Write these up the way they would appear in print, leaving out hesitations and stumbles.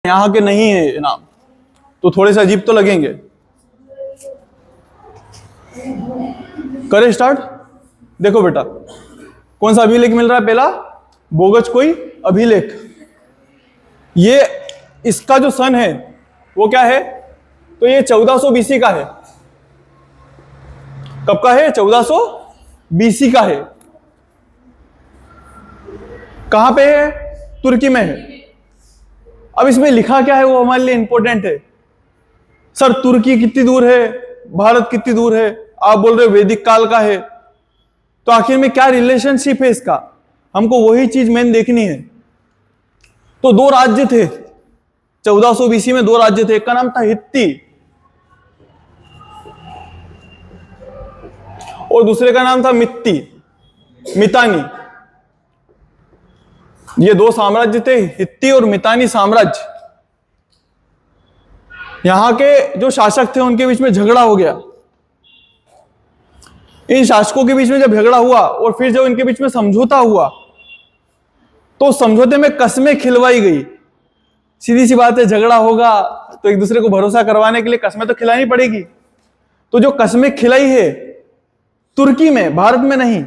यहाँ के नहीं है नाम, तो थोड़े से अजीब तो लगेंगे। करें स्टार्ट। देखो बेटा, कौन सा अभिलेख मिल रहा है? पहला बोगज कोई अभिलेख। ये इसका जो सन है वो क्या है? तो ये 1400 बीसी का है। कब का है? 1400 बीसी का है। कहां पे है? तुर्की में है। अब इसमें लिखा क्या है वो हमारे लिए इंपॉर्टेंट है। सर तुर्की कितनी दूर है, भारत कितनी दूर है? आप बोल रहे हो वैदिक काल का है, तो आखिर में क्या रिलेशनशिप है इसका? हमको वही चीज मेन देखनी है। तो दो राज्य थे 1400 बीसी में, दो राज्य थे। एक का नाम था हित्ती और दूसरे का नाम था मितानी। ये दो साम्राज्य थे, हित्ती और मितानी साम्राज्य। यहां के जो शासक थे उनके बीच में झगड़ा हो गया। इन शासकों के बीच में जब झगड़ा हुआ और फिर जब इनके बीच में समझौता हुआ, तो समझौते में कस्में खिलवाई गई। सीधी सी बात है, झगड़ा होगा तो एक दूसरे को भरोसा करवाने के लिए कस्में तो खिलानी पड़ेगी। तो जो कस्में खिलाई है तुर्की में, भारत में नहीं।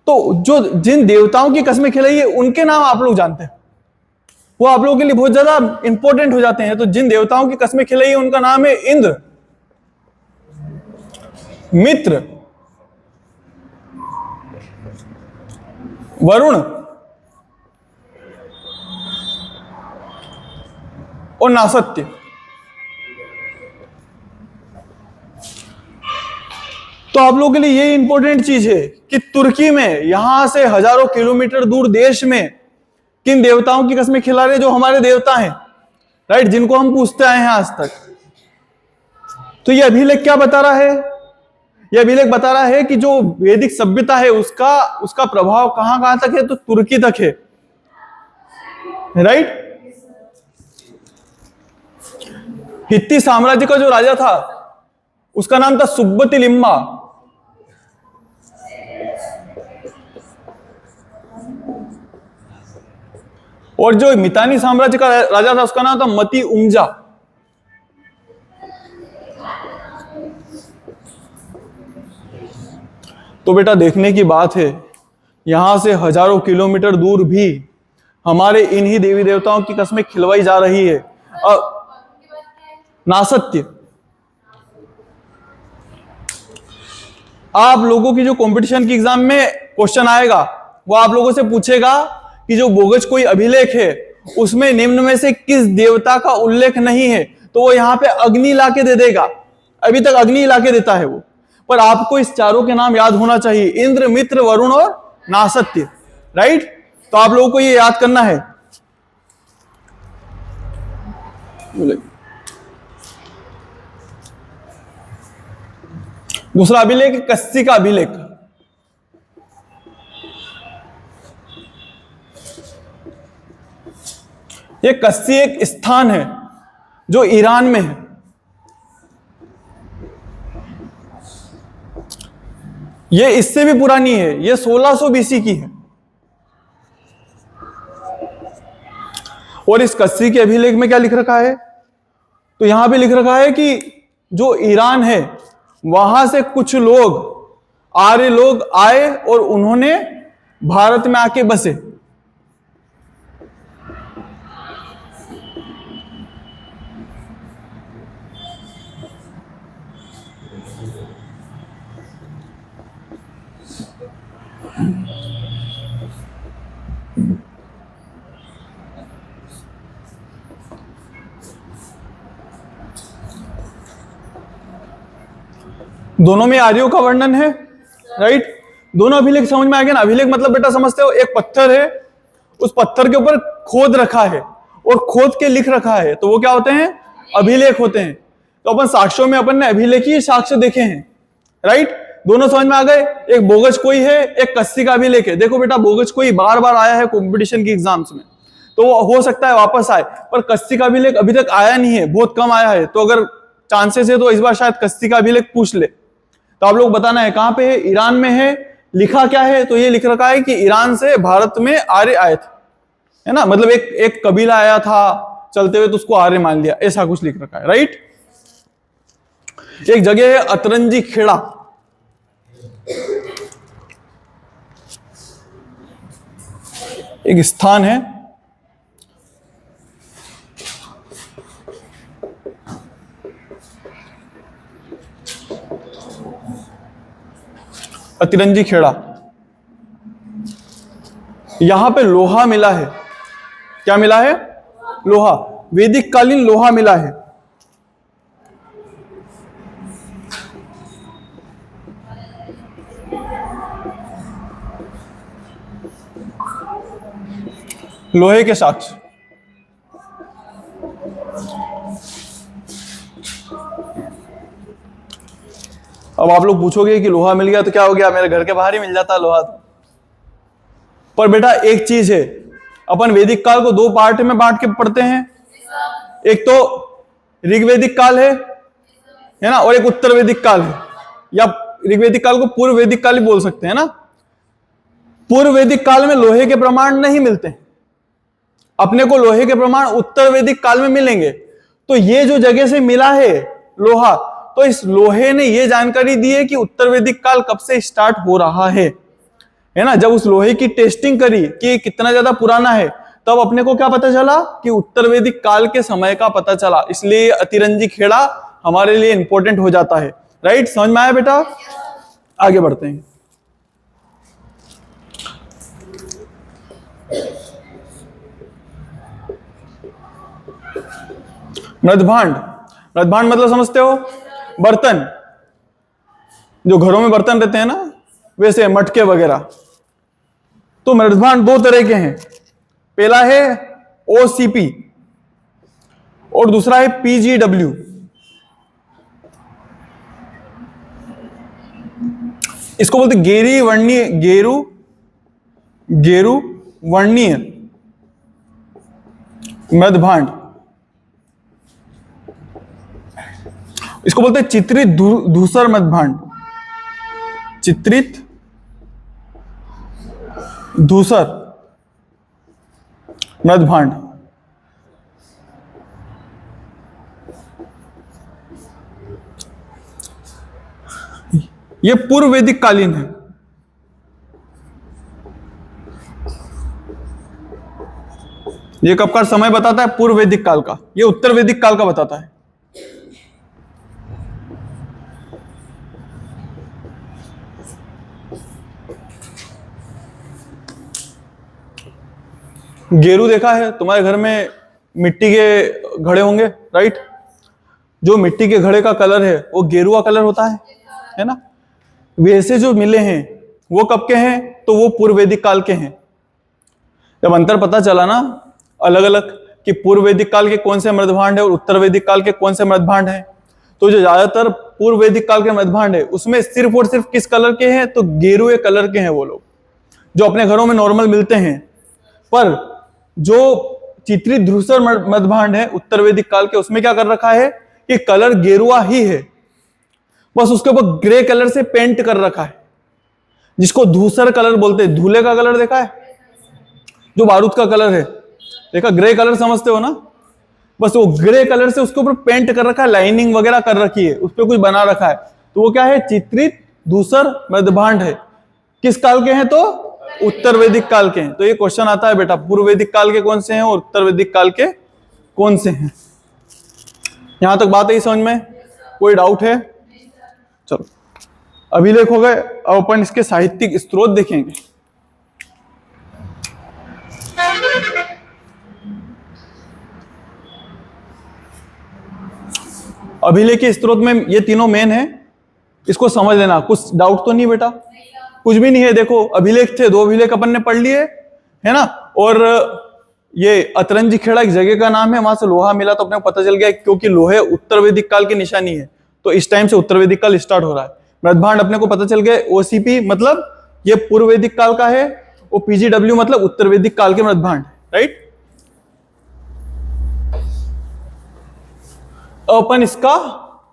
तो जो जिन देवताओं की कस्में खिलाई है उनके नाम आप लोग जानते हैं, वो आप लोगों के लिए बहुत ज्यादा इंपॉर्टेंट हो जाते हैं। तो जिन देवताओं की कस्में खिलाई है उनका नाम है इंद्र, मित्र, वरुण और नासत्य। तो आप लोगों के लिए ये इंपॉर्टेंट चीज है कि तुर्की में यहां से हजारों किलोमीटर दूर देश में किन देवताओं की कस्में खिला रहे, जो हमारे देवता हैं, राइट, जिनको हम पूछते आए हैं आज तक। तो ये अभिलेख क्या बता रहा है? ये अभिलेख बता रहा है कि जो वैदिक सभ्यता है उसका प्रभाव कहां कहां तक है? तो तुर्की तक है, राइट। हित्ती साम्राज्य का जो राजा था उसका नाम था सुब्बतिलिम्मा। और जो मितानी साम्राज्य का राजा था उसका नाम था मती उमजा। तो बेटा देखने की बात है, यहां से हजारों किलोमीटर दूर भी हमारे इन्हीं देवी देवताओं की कस्में खिलवाई जा रही है। नासत्य। आप लोगों की जो कंपटीशन की एग्जाम में क्वेश्चन आएगा वो आप लोगों से पूछेगा कि जो बोगज कोई अभिलेख है उसमें निम्न में से किस देवता का उल्लेख नहीं है, तो वो यहां पे अग्नि ला के दे देगा। अभी तक अग्नि ला के देता है वो, पर आपको इस चारों के नाम याद होना चाहिए, इंद्र, मित्र, वरुण और नासत्य, राइट। तो आप लोगों को ये याद करना है। दूसरा अभिलेख कस्सी का अभिलेख। ये कस्सी एक स्थान है जो ईरान में है। ये इससे भी पुरानी है, ये 1600 बीसी की है। और इस कस्सी के अभिलेख में क्या लिख रखा है? तो यहां पे लिख रखा है कि जो ईरान है वहां से कुछ लोग, आर्य लोग आए और उन्होंने भारत में आके बसे। दोनों में आर्यों का वर्णन है, राइट। दोनों अभिलेख समझ में आ गया ना? अभिलेख मतलब बेटा समझते हो, एक पत्थर है, उस पत्थर के ऊपर खोद रखा है और खोद के लिख रखा है, तो वो क्या होते हैं? अभिलेख होते हैं। तो अपन साक्ष्यों में अपन ने अभिलेख ही साक्ष्य देखे हैं, राइट। दोनों समझ में आ गए। एक बोगज कोई है, एक कस्सी का अभिलेख है। देखो बेटा, बोगज कोई बार बार आया है कंपटीशन की एग्जाम्स में, तो वो हो सकता है वापस आए, पर कस्सी का अभिलेख अभी तक आया नहीं है, बहुत कम आया है। तो अगर चांसेस है तो इस बार शायद कस्सी का अभिलेख पूछ ले। तो आप लोग बताना है कहां पे है? ईरान में है। लिखा क्या है? तो ये लिख रखा है कि ईरान से भारत में आर्य आए थे, है ना। मतलब एक कबीला आया था, चलते हुए तो उसको आर्य मान लिया, ऐसा कुछ लिख रखा है, राइट। एक जगह है अतरंजी खेड़ा, एक स्थान है, अतिरंजी खेड़ा, यहां पे लोहा मिला है। क्या मिला है? लोहा, वैदिक कालीन लोहा मिला है। लोहे के साथ अब आप लोग पूछोगे कि लोहा मिल गया तो क्या हो गया, मेरे घर के बाहर ही मिल जाता लोहा तो। पर बेटा एक चीज है, अपन वैदिक काल को दो पार्ट में बांट के पढ़ते हैं। एक तो ऋग्वैदिक काल है ना, और एक उत्तर वैदिक काल है, या ऋग्वैदिक काल को पूर्व वैदिक काल ही बोल सकते हैं ना। पूर्व वैदिक काल में लोहे के प्रमाण नहीं मिलते, अपने को लोहे के प्रमाण उत्तर वैदिक काल में मिलेंगे। तो ये जो जगह से मिला है लोहा, तो इस लोहे ने ये जानकारी दी है कि उत्तर वैदिक काल कब से स्टार्ट हो रहा है ना। जब उस लोहे की टेस्टिंग करी कि कितना ज्यादा पुराना है, तब अपने को क्या पता चला कि उत्तर वैदिक काल के समय का पता चला। इसलिए अतिरंजी खेड़ा हमारे लिए इंपॉर्टेंट हो जाता है, राइट। समझ में आया बेटा? आगे बढ़ते हैं। मृदभांड, मृदभांड मतलब समझते हो? बर्तन, जो घरों में बर्तन रहते हैं ना, वैसे मटके वगैरह। तो मृदभांड दो तरह के हैं, पहला है ओसीपी और दूसरा है पीजीडब्ल्यू। इसको बोलते गेरी वर्णीय, गेरू वर्णीय मृदभांड। इसको बोलते हैं चित्रित धूसर मृदभांड, चित्रित धूसर मृदभांड। ये पूर्व वैदिक कालीन है। ये कब का समय बताता है? पूर्व वैदिक काल का। ये उत्तर वैदिक काल का बताता है। गेरू देखा है तुम्हारे घर में? मिट्टी के घड़े होंगे, राइट। जो मिट्टी के घड़े का कलर है वो गेरुआ कलर होता है ना। वैसे जो मिले हैं वो कब के हैं? तो वो पूर्व वैदिक काल के हैं। जब अंतर पता चला ना अलग अलग कि पूर्व वैदिक काल के कौन से मृदभांड है और उत्तर वैदिक काल के कौन से मृदभांड हैं, तो जो ज्यादातर पूर्व वैदिक काल के मृदभांड है उसमें सिर्फ और सिर्फ किस कलर के हैं? तो गेरुए कलर के हैं वो लोग, जो अपने घरों में नॉर्मल मिलते हैं। पर जो चित्रित धूसर मृदभांड है उत्तर वैदिक काल के, उसमें क्या कर रखा है कि कलर गेरुआ ही है, बस उसके ऊपर ग्रे कलर से पेंट कर रखा है, जिसको धूसर कलर बोलते हैं। धूले का कलर देखा है? जो बारूद का कलर है, देखा? ग्रे कलर समझते हो ना? बस वो ग्रे कलर से उसके ऊपर पेंट कर रखा है, लाइनिंग वगैरह कर रखी है, उस पर कुछ बना रखा है। तो वो क्या है? चित्रित धूसर मृदभांड है। किस काल के हैं? तो उत्तर वैदिक काल के हैं। तो ये क्वेश्चन आता है बेटा, पूर्व वैदिक काल के कौन से हैं और उत्तर वैदिक काल के कौन से हैं। यहां तक बात है समझ में? कोई डाउट है? चलो, अभिलेख हो गए। अब अपन इसके साहित्यिक स्रोत देखेंगे। अभिलेख के स्रोत में ये तीनों मेन है, इसको समझ लेना। कुछ डाउट तो नहीं बेटा? कुछ भी नहीं है। देखो, अभिलेख थे, दो अभिलेख अपन ने पढ़ लिए है ना। और ये अतरंजी खेड़ा एक जगह का नाम है, वहां से लोहा मिला तो अपने को पता चल गया, क्योंकि लोहे उत्तर वैदिक काल की निशानी है, तो इस टाइम से उत्तर वैदिक काल स्टार्ट हो रहा है। मृदभांड अपने को पता चल गया, ओसीपी मतलब ये पूर्व वैदिक काल का है, और पीजीडब्ल्यू मतलब उत्तर वैदिक काल के मृदभांड, राइट। अपन इसका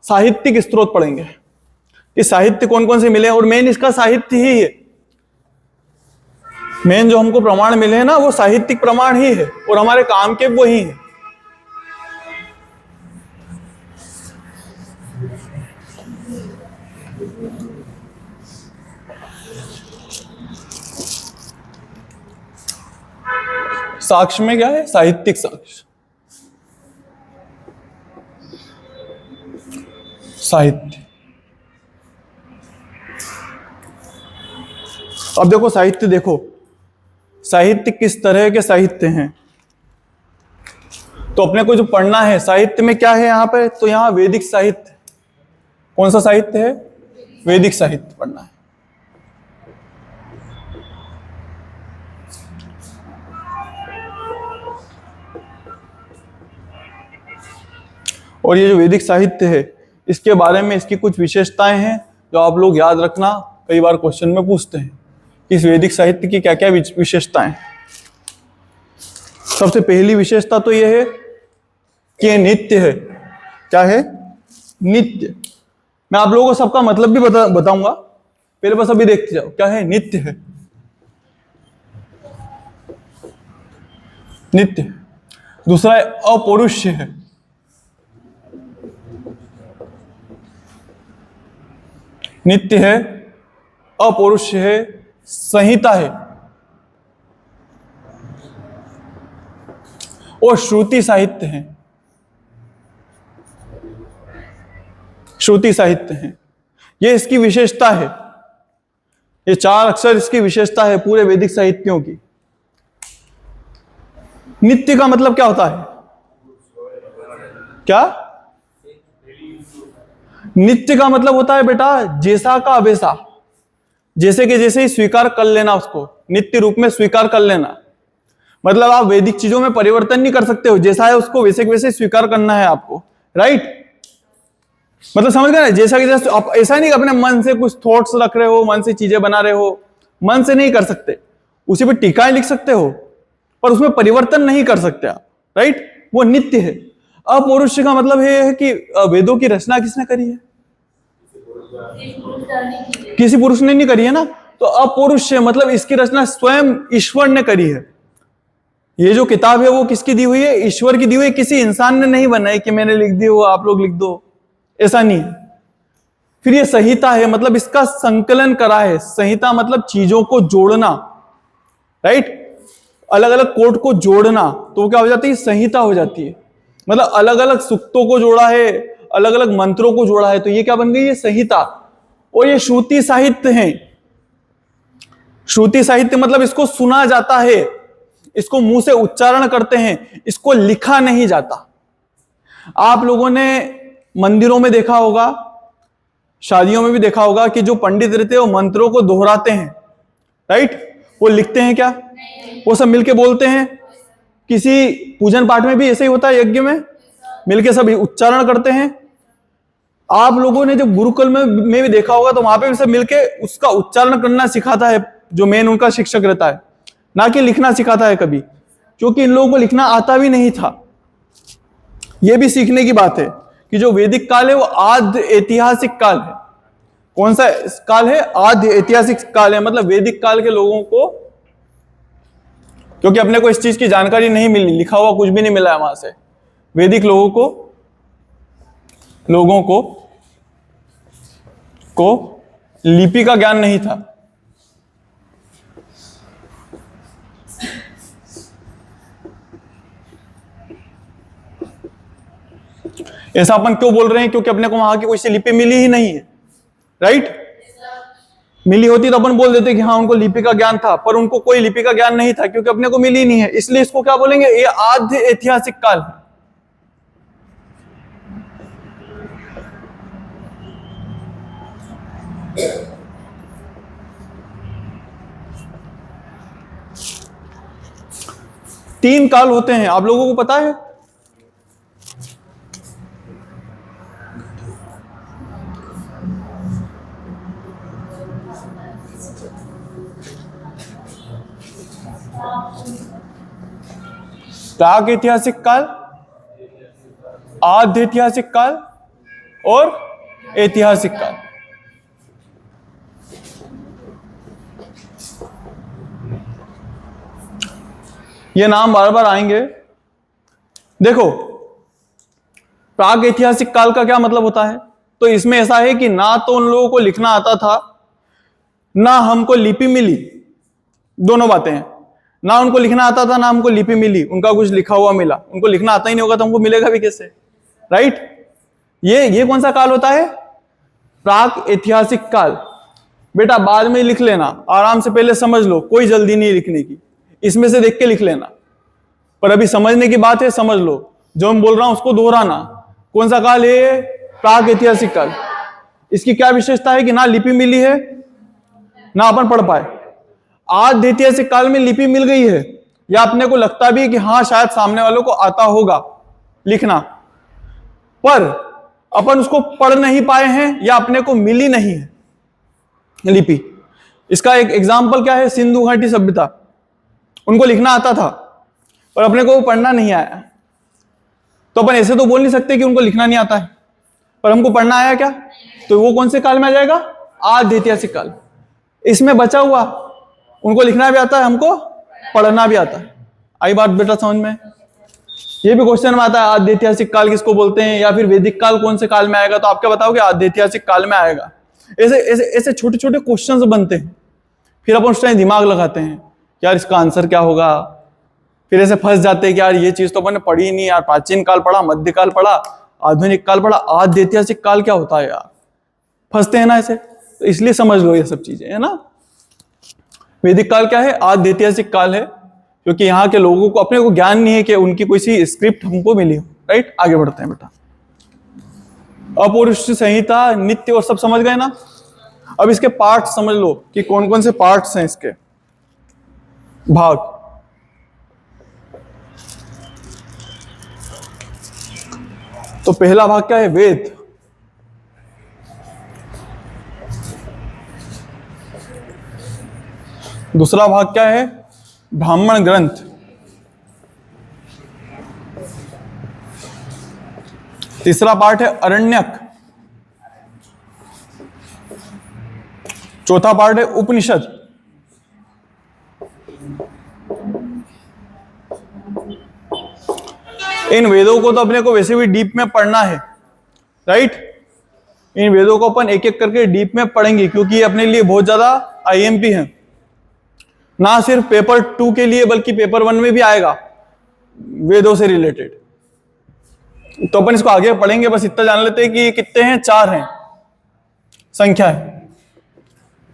साहित्यिक स्रोत पढ़ेंगे कि साहित्य कौन कौन से मिले, और मेन इसका साहित्य ही है। मेन जो हमको प्रमाण मिले हैं ना, वो साहित्यिक प्रमाण ही है, और हमारे काम के वो ही है। साक्ष्य में क्या है? साहित्यिक साक्ष्य, साहित्य। अब देखो साहित्य, देखो साहित्य किस तरह के साहित्य हैं। तो अपने को जो पढ़ना है साहित्य में क्या है यहां पे, तो यहां वैदिक साहित्य। कौन सा साहित्य है? वैदिक साहित्य पढ़ना है। और ये जो वैदिक साहित्य है इसके बारे में इसकी कुछ विशेषताएं हैं जो आप लोग याद रखना, कई बार क्वेश्चन में पूछते हैं कि इस वैदिक साहित्य की क्या क्या विशेषताएं। सबसे पहली विशेषता तो यह है कि ये नित्य है। क्या है? नित्य। मैं आप लोगों को सबका मतलब भी बताऊंगा, पहले बस अभी देखते जाओ। क्या है? नित्य है। नित्य। दूसरा है अपौरुष्य है। नित्य है, अपौरुष्य है, संहिता है और श्रुति साहित्य है। श्रुति साहित्य है, ये इसकी विशेषता है। ये 4 अक्षर इसकी विशेषता है पूरे वैदिक साहित्यों की। नित्य का मतलब क्या होता है? क्या? नित्य का मतलब होता है बेटा जैसा का वैसा, जैसे के जैसे ही स्वीकार कर लेना, उसको नित्य रूप में स्वीकार कर लेना। मतलब आप वैदिक चीजों में परिवर्तन नहीं कर सकते हो, जैसा है उसको वैसे के वैसे स्वीकार करना है आपको, राइट? मतलब समझ गए ना? जैसा कि जैसा आप, ऐसा नहीं कि अपने मन से कुछ थॉट्स रख रहे हो, मन से चीजें बना रहे हो, मन से नहीं कर सकते। उसी पर टीकाएं लिख सकते हो पर उसमें परिवर्तन नहीं कर सकते आप, राइट? वो नित्य है। अपौरुष्य का मतलब है कि वेदों की रचना किसने करी है? किसी पुरुष ने नहीं करी है ना। तो अपौरुष्य मतलब इसकी रचना स्वयं ईश्वर ने करी है। ये जो किताब है वो किसकी दी हुई है? ईश्वर की दी हुई है। किसी इंसान ने नहीं बनाई कि मैंने लिख दी हो आप लोग लिख दो, ऐसा नहीं है। फिर ये संहिता है, मतलब इसका संकलन करा है। संहिता मतलब चीजों को जोड़ना, राइट? अलग अलग कोट को जोड़ना, तो क्या हो जाती है? संहिता हो जाती है। मतलब अलग अलग सूक्तों को जोड़ा है, अलग अलग मंत्रों को जोड़ा है, तो ये क्या बन गई? ये संहिता। और ये श्रुति साहित्य है। श्रुति साहित्य मतलब इसको सुना जाता है, इसको मुंह से उच्चारण करते हैं, इसको लिखा नहीं जाता। आप लोगों ने मंदिरों में देखा होगा, शादियों में भी देखा होगा कि जो पंडित रहते हैं वो मंत्रों को दोहराते हैं, राइट? वो लिखते हैं क्या? वो सब मिलके बोलते हैं। किसी पूजन पाठ में भी ऐसे ही होता है, यज्ञ में मिलके सब उच्चारण करते हैं। आप लोगों ने जब गुरुकुल में भी देखा होगा तो वहां पे भी सब मिलके उसका उच्चारण करना सिखाता है, जो मेन उनका शिक्षक रहता है, ना कि लिखना सिखाता है कभी, क्योंकि इन लोगों को लिखना आता भी नहीं था। यह भी सीखने की बात है कि जो वैदिक काल है वो आद्य ऐतिहासिक काल है। कौन सा काल है? आद्य ऐतिहासिक काल है। मतलब वैदिक काल के लोगों को, क्योंकि अपने को इस चीज की जानकारी नहीं मिली, लिखा हुआ कुछ भी नहीं मिला है वहां से, वैदिक लोगों को लिपि का ज्ञान नहीं था। ऐसा अपन क्यों बोल रहे हैं? क्योंकि अपने को वहां की कोई सी लिपि मिली ही नहीं है, राइट? मिली होती तो अपन बोल देते कि हाँ उनको लिपि का ज्ञान था, पर उनको कोई लिपि का ज्ञान नहीं था क्योंकि अपने को मिली नहीं है। इसलिए इसको क्या बोलेंगे? ये आद्य ऐतिहासिक काल है। तीन काल होते हैं, आप लोगों को पता है? प्राग ऐतिहासिक काल, आद्य ऐतिहासिक काल और ऐतिहासिक काल। ये नाम बार बार आएंगे। देखो प्राग ऐतिहासिक काल का क्या मतलब होता है? तो इसमें ऐसा है कि ना तो उन लोगों को लिखना आता था, ना हमको लिपि मिली, दोनों बातें हैं। ना उनको लिखना आता था, ना हमको लिपि मिली, उनका कुछ लिखा हुआ मिला। उनको लिखना आता ही नहीं होगा तो हमको मिलेगा भी कैसे, राइट? ये कौन सा काल होता है? प्राक ऐतिहासिक काल। बेटा बाद में लिख लेना, आराम से पहले समझ लो, कोई जल्दी नहीं लिखने की, इसमें से देख के लिख लेना। पर अभी समझने की बात है, समझ लो, जो मैं बोल रहा हूं उसको दोहराना। कौन सा काल है? प्राक ऐतिहासिक काल। इसकी क्या विशेषता है कि ना लिपि मिली है, ना अपन पढ़ पाए। आज ऐतिहासिक काल में लिपि मिल गई है, या अपने को लगता भी है कि हाँ शायद सामने वालों को आता होगा लिखना, पर अपन उसको पढ़ नहीं पाए हैं या अपने को मिली नहीं है लिपि। इसका एक एग्जाम्पल क्या है? सिंधु घाटी सभ्यता। उनको लिखना आता था पर अपने को पढ़ना नहीं आया। तो अपन ऐसे तो बोल नहीं सकते कि उनको लिखना नहीं आता है, पर हमको पढ़ना आया क्या? तो वो कौन से काल में आ जाएगा? आद्य ऐतिहासिक काल। इसमें बचा हुआ उनको लिखना भी आता है, हमको पढ़ना भी आता है। आई बात बेटा समझ में? ये भी क्वेश्चन में आता है, आद्य ऐतिहासिक काल किसको बोलते हैं, या फिर वैदिक काल कौन से काल में आएगा? तो आप क्या बताओगे? आद्य ऐतिहासिक काल में आएगा। ऐसे ऐसे ऐसे छोटे छोटे क्वेश्चंस बनते हैं, फिर अपन उस टाइम दिमाग लगाते हैं यार इसका आंसर क्या होगा। फिर ऐसे फंस जाते हैं कि यार ये चीज तो अपन ने पढ़ी ही नहीं यार, प्राचीन काल पढ़ा, मध्यकाल पढ़ा, आधुनिक काल पढ़ा, आद्य ऐतिहासिक काल क्या होता है यार? फंसते हैं ना ऐसे। तो इसलिए समझ लो ये सब चीजें, है ना। वैदिक काल क्या है? आद्य ऐतिहासिक काल है, क्योंकि यहाँ के लोगों को अपने को ज्ञान नहीं है कि उनकी कोई सी स्क्रिप्ट हमको मिली हो, राइट। आगे बढ़ते हैं बेटा। अपौरुष संहिता, नित्य और सब समझ गए ना। अब इसके पार्ट समझ लो कि कौन कौन से पार्ट्स हैं इसके, भाग। तो पहला भाग क्या है? वेद। दूसरा भाग क्या है? ब्राह्मण ग्रंथ। तीसरा पार्ट है अरण्यक। चौथा पार्ट है उपनिषद। इन वेदों को तो अपने को वैसे भी डीप में पढ़ना है, राइट। इन वेदों को अपन एक एक करके डीप में पढ़ेंगे, क्योंकि ये अपने लिए बहुत ज्यादा आईएमपी है। ना सिर्फ पेपर 2 के लिए बल्कि पेपर 1 में भी आएगा वेदों से रिलेटेड। तो अपन इसको आगे पढ़ेंगे। बस इतना जान लेते हैं कि ये कितने हैं? 4 हैं। संख्या है,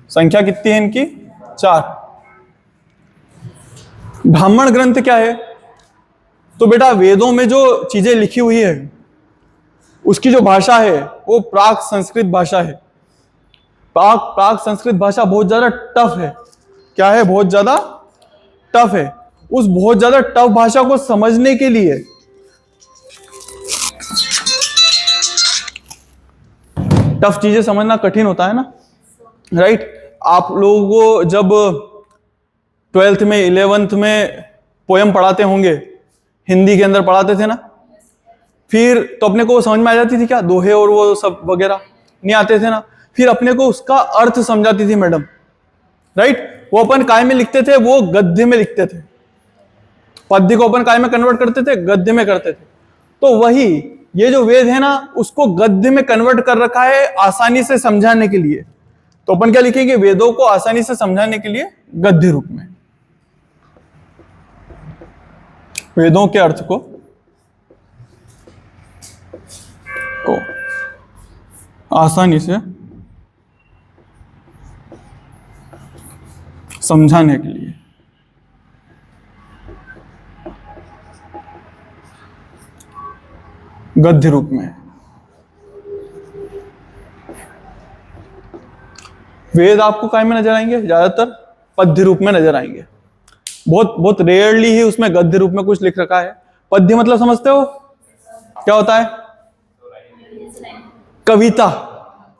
संख्या कितनी है इनकी? 4। ब्राह्मण ग्रंथ क्या है? तो बेटा वेदों में जो चीजें लिखी हुई है उसकी जो भाषा है वो प्राक संस्कृत भाषा है। प्राक संस्कृत भाषा बहुत ज्यादा टफ है। क्या है? बहुत ज्यादा टफ है। उस बहुत ज्यादा टफ भाषा को समझने के लिए टफ चीजें समझना कठिन होता है ना, राइट। आप लोगों को जब 12th में 11th में पोयम पढ़ाते होंगे, हिंदी के अंदर पढ़ाते थे ना, फिर तो अपने को समझ में आ जाती थी क्या? दोहे और वो सब वगैरह नहीं आते थे ना। फिर अपने को उसका अर्थ समझाती थी मैडम, राइट। वो अपन काय में लिखते थे? वो गद्य में लिखते थे। पद्य को अपन काय में कन्वर्ट करते थे? गद्य में करते थे। तो वही ये जो वेद है ना, उसको गद्य में कन्वर्ट कर रखा है आसानी से समझाने के लिए। तो अपन क्या लिखेंगे? वेदों को आसानी से समझाने के लिए गद्य रूप में वेदों के अर्थ को आसानी से समझाने के लिए गद्य रूप में। वेद आपको काय में नजर आएंगे? ज्यादातर पद्य रूप में नजर आएंगे। बहुत बहुत रेयरली ही उसमें गद्य रूप में कुछ लिख रखा है। पद्य मतलब समझते हो क्या होता है? कविता,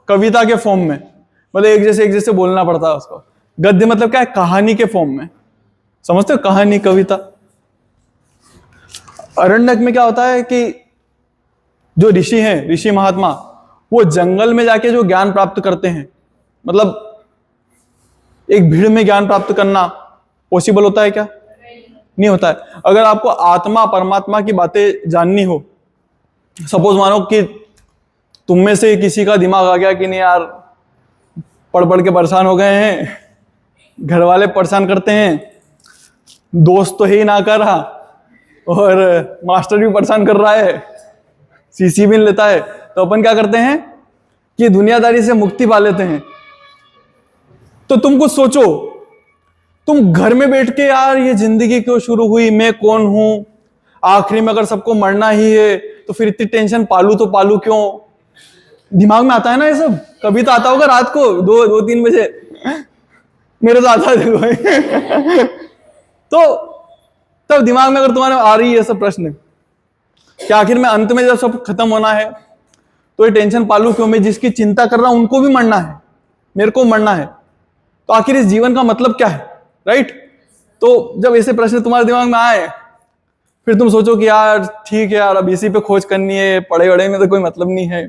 कविता के फॉर्म में, मतलब एक जैसे बोलना पड़ता है उसको। गद्य मतलब क्या है? कहानी के फॉर्म में, समझते हो? कहानी, कविता। अरण्यक में क्या होता है कि जो ऋषि हैं, ऋषि महात्मा, वो जंगल में जाके जो ज्ञान प्राप्त करते हैं, मतलब एक भीड़ में ज्ञान प्राप्त करना पॉसिबल होता है क्या? नहीं होता है। अगर आपको आत्मा परमात्मा की बातें जाननी हो, सपोज मानो कि तुम में से किसी का दिमाग आ गया कि नहीं यार, पढ़ पढ़ के परेशान हो गए हैं, घर वाले परेशान करते हैं, दोस्त तो है ही ना कर रहा, और मास्टर भी परेशान कर रहा है, सीसी भी लेता है, तो अपन क्या करते हैं कि दुनियादारी से मुक्ति पा लेते हैं। तो तुम कुछ सोचो, तुम घर में बैठ के यार ये जिंदगी क्यों शुरू हुई, मैं कौन हूं, आखिरी में अगर सबको मरना ही है तो फिर इतनी टेंशन पालू तो पालू क्यों। दिमाग में आता है ना ये सब, कभी तो आता होगा रात को 2-3 बजे, मेरे तो आता है। तो तब दिमाग में अगर तुम्हारे आ रही है सब प्रश्न कि आखिर में अंत में जब सब खत्म होना है तो ये टेंशन पालू क्यों, मैं जिसकी चिंता कर रहा हूं उनको भी मरना है, मेरे को मरना है, तो आखिर इस जीवन का मतलब क्या है, राइट। तो जब ऐसे प्रश्न तुम्हारे दिमाग में आए, फिर तुम सोचो कि यार ठीक है यार, अब इसी पे खोज करनी है, पढ़े वढ़े में तो कोई मतलब नहीं है।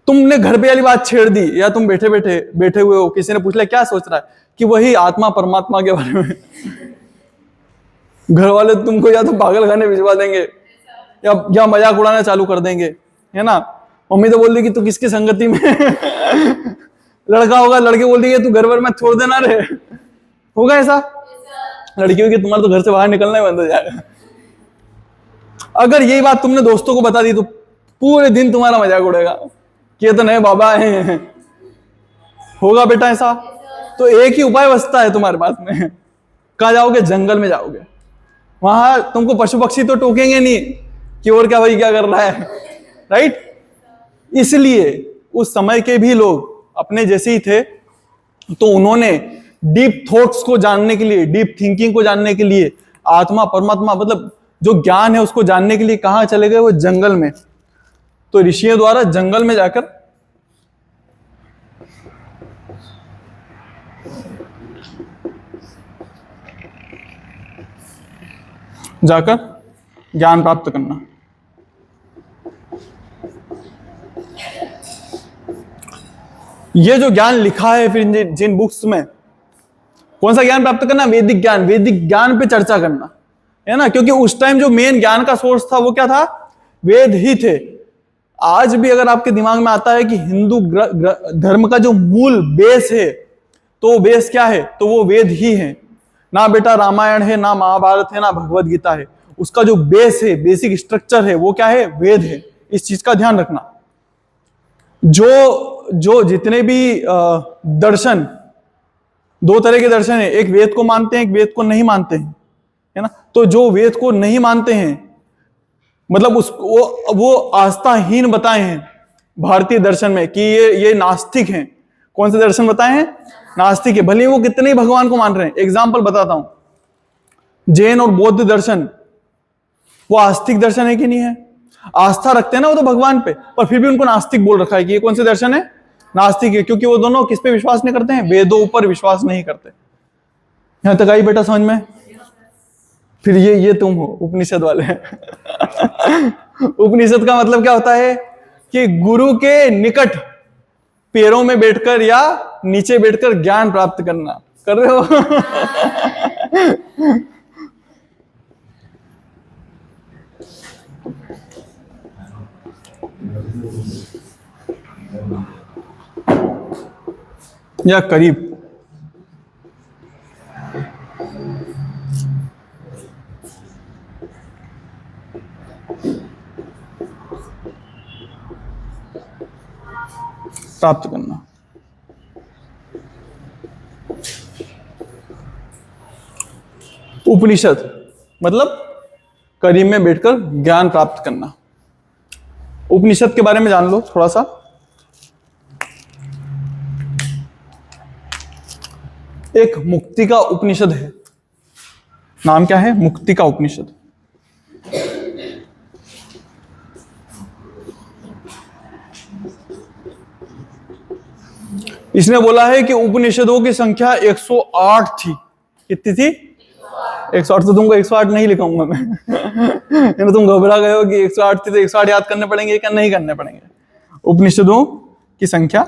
तुमने घर पे वाली बात छेड़ दी, या तुम बैठे हुए हो, किसी ने पूछ लिया क्या सोच रहा है, कि वही आत्मा परमात्मा के बारे में। घर वाले तुमको या तो पागल खाने भिजवा देंगे या मजाक उड़ाना चालू कर देंगे, है ना। मम्मी तो बोल दी कि तू किसकी संगति में लड़का होगा, लड़के बोल देंगे तू घर भर में छोड़ देना रे, होगा ऐसा। लड़की होगी तुम्हारा तो घर से बाहर निकलना ही बंद हो जाएगा। अगर यही बात तुमने दोस्तों को बता दी तो पूरे दिन तुम्हारा मजाक उड़ेगा कि ये तो नए बाबा हैं। होगा बेटा ऐसा। तो एक ही उपाय बचता है तुम्हारे पास में, कहाँ जाओगे, जंगल में जाओगे। वहां तुमको पशु पक्षी तो टोकेंगे नहीं कि और क्या भाई क्या कर रहा है, राइट। इसलिए उस समय के भी लोग अपने जैसे ही थे, तो उन्होंने डीप थॉट्स को जानने के लिए, डीप थिंकिंग को जानने के लिए, आत्मा परमात्मा मतलब जो ज्ञान है उसको जानने के लिए कहां चले गए, वो जंगल में। तो ऋषियों द्वारा जंगल में जाकर ज्ञान प्राप्त करना। ये जो ज्ञान लिखा है फिर जिन बुक्स में, कौन सा ज्ञान प्राप्त करना, वैदिक ज्ञान। वैदिक ज्ञान पे चर्चा करना, है ना, क्योंकि उस टाइम जो मेन ज्ञान का सोर्स था वो क्या था, वेद ही थे। आज भी अगर आपके दिमाग में आता है कि हिंदू धर्म का जो मूल बेस है, तो बेस क्या है, तो वो वेद ही है ना बेटा। रामायण है ना, महाभारत है ना, भगवत गीता है। उसका जो बेस है, बेसिक स्ट्रक्चर है, वो क्या है, वेद है। इस चीज का ध्यान रखना। जो जितने भी दर्शन, दो तरह के दर्शन है, एक वेद को मानते हैं, एक वेद को नहीं मानते हैं, है ना। तो जो वेद को नहीं मानते हैं, मतलब वो आस्थाहीन बताए हैं भारतीय दर्शन में कि ये नास्तिक हैं। कौन से दर्शन बताए हैं, नास्तिक है, भले वो कितने ही भगवान को मान रहे हैं। एग्जाम्पल बताता हूं, जैन और बौद्ध दर्शन, वो आस्तिक दर्शन है कि नहीं है, आस्था रखते हैं ना वो तो भगवान पे, पर फिर भी उनको नास्तिक बोल रखा है कि ये कौन से दर्शन है, नास्तिक है, क्योंकि वो दोनों किस पे विश्वास नहीं करते हैं, वेदों पर विश्वास नहीं करते। यहां तक आई बेटा समझ में। फिर ये तुम हो उपनिषद वाले। उपनिषद का मतलब क्या होता है कि गुरु के निकट पैरों में बैठकर या नीचे बैठकर ज्ञान प्राप्त करना। कर रहे हो। या करीब। प्राप्त करना। उपनिषद मतलब करीब में बैठकर ज्ञान प्राप्त करना। उपनिषद के बारे में जान लो थोड़ा सा। एक मुक्ति का उपनिषद है, नाम क्या है, मुक्ति का उपनिषद। इसने बोला है कि उपनिषदों की संख्या 108 थी। कितनी थी, 108। तो तुमको 108 नहीं लिखाऊंगा मैं। तुम घबरा गए हो कि 108 थी तो 108 याद करने पड़ेंगे क्या, नहीं करने पड़ेंगे। उपनिषदों की संख्या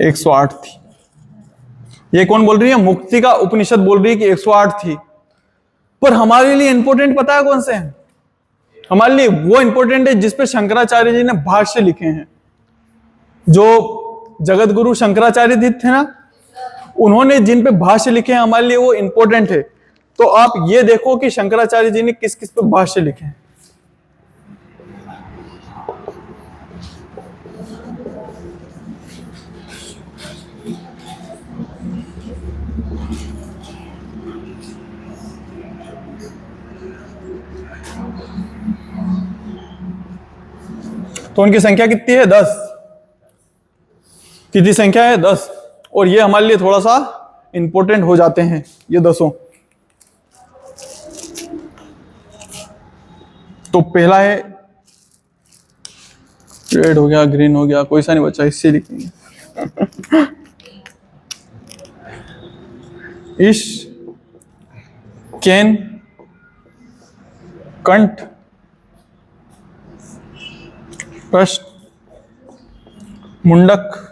108 थी। ये कौन बोल रही है, मुक्ति का उपनिषद बोल रही है कि 108 थी। पर हमारे लिए इंपॉर्टेंट पता है कौन से हैं, हमारे लिए वो इंपॉर्टेंट है जिस पे शंकराचार्य जी ने भाष्य लिखे हैं। जो जगत गुरु शंकराचार्य जी थे ना, उन्होंने जिन पे भाष्य लिखे हैं हमारे लिए वो इंपॉर्टेंट है। तो आप ये देखो कि शंकराचार्य जी ने किस किस पे भाष्य लिखे हैं। तो उनकी संख्या कितनी है? 10। कितनी संख्या है? 10। और ये हमारे लिए थोड़ा सा इंपॉर्टेंट हो जाते हैं ये 10। तो पहला है, रेड हो गया, ग्रीन हो गया, कोई सा नहीं बचा, इससे लिखेंगे। इश, केन, कंठ, प्रश्न, मुंडक,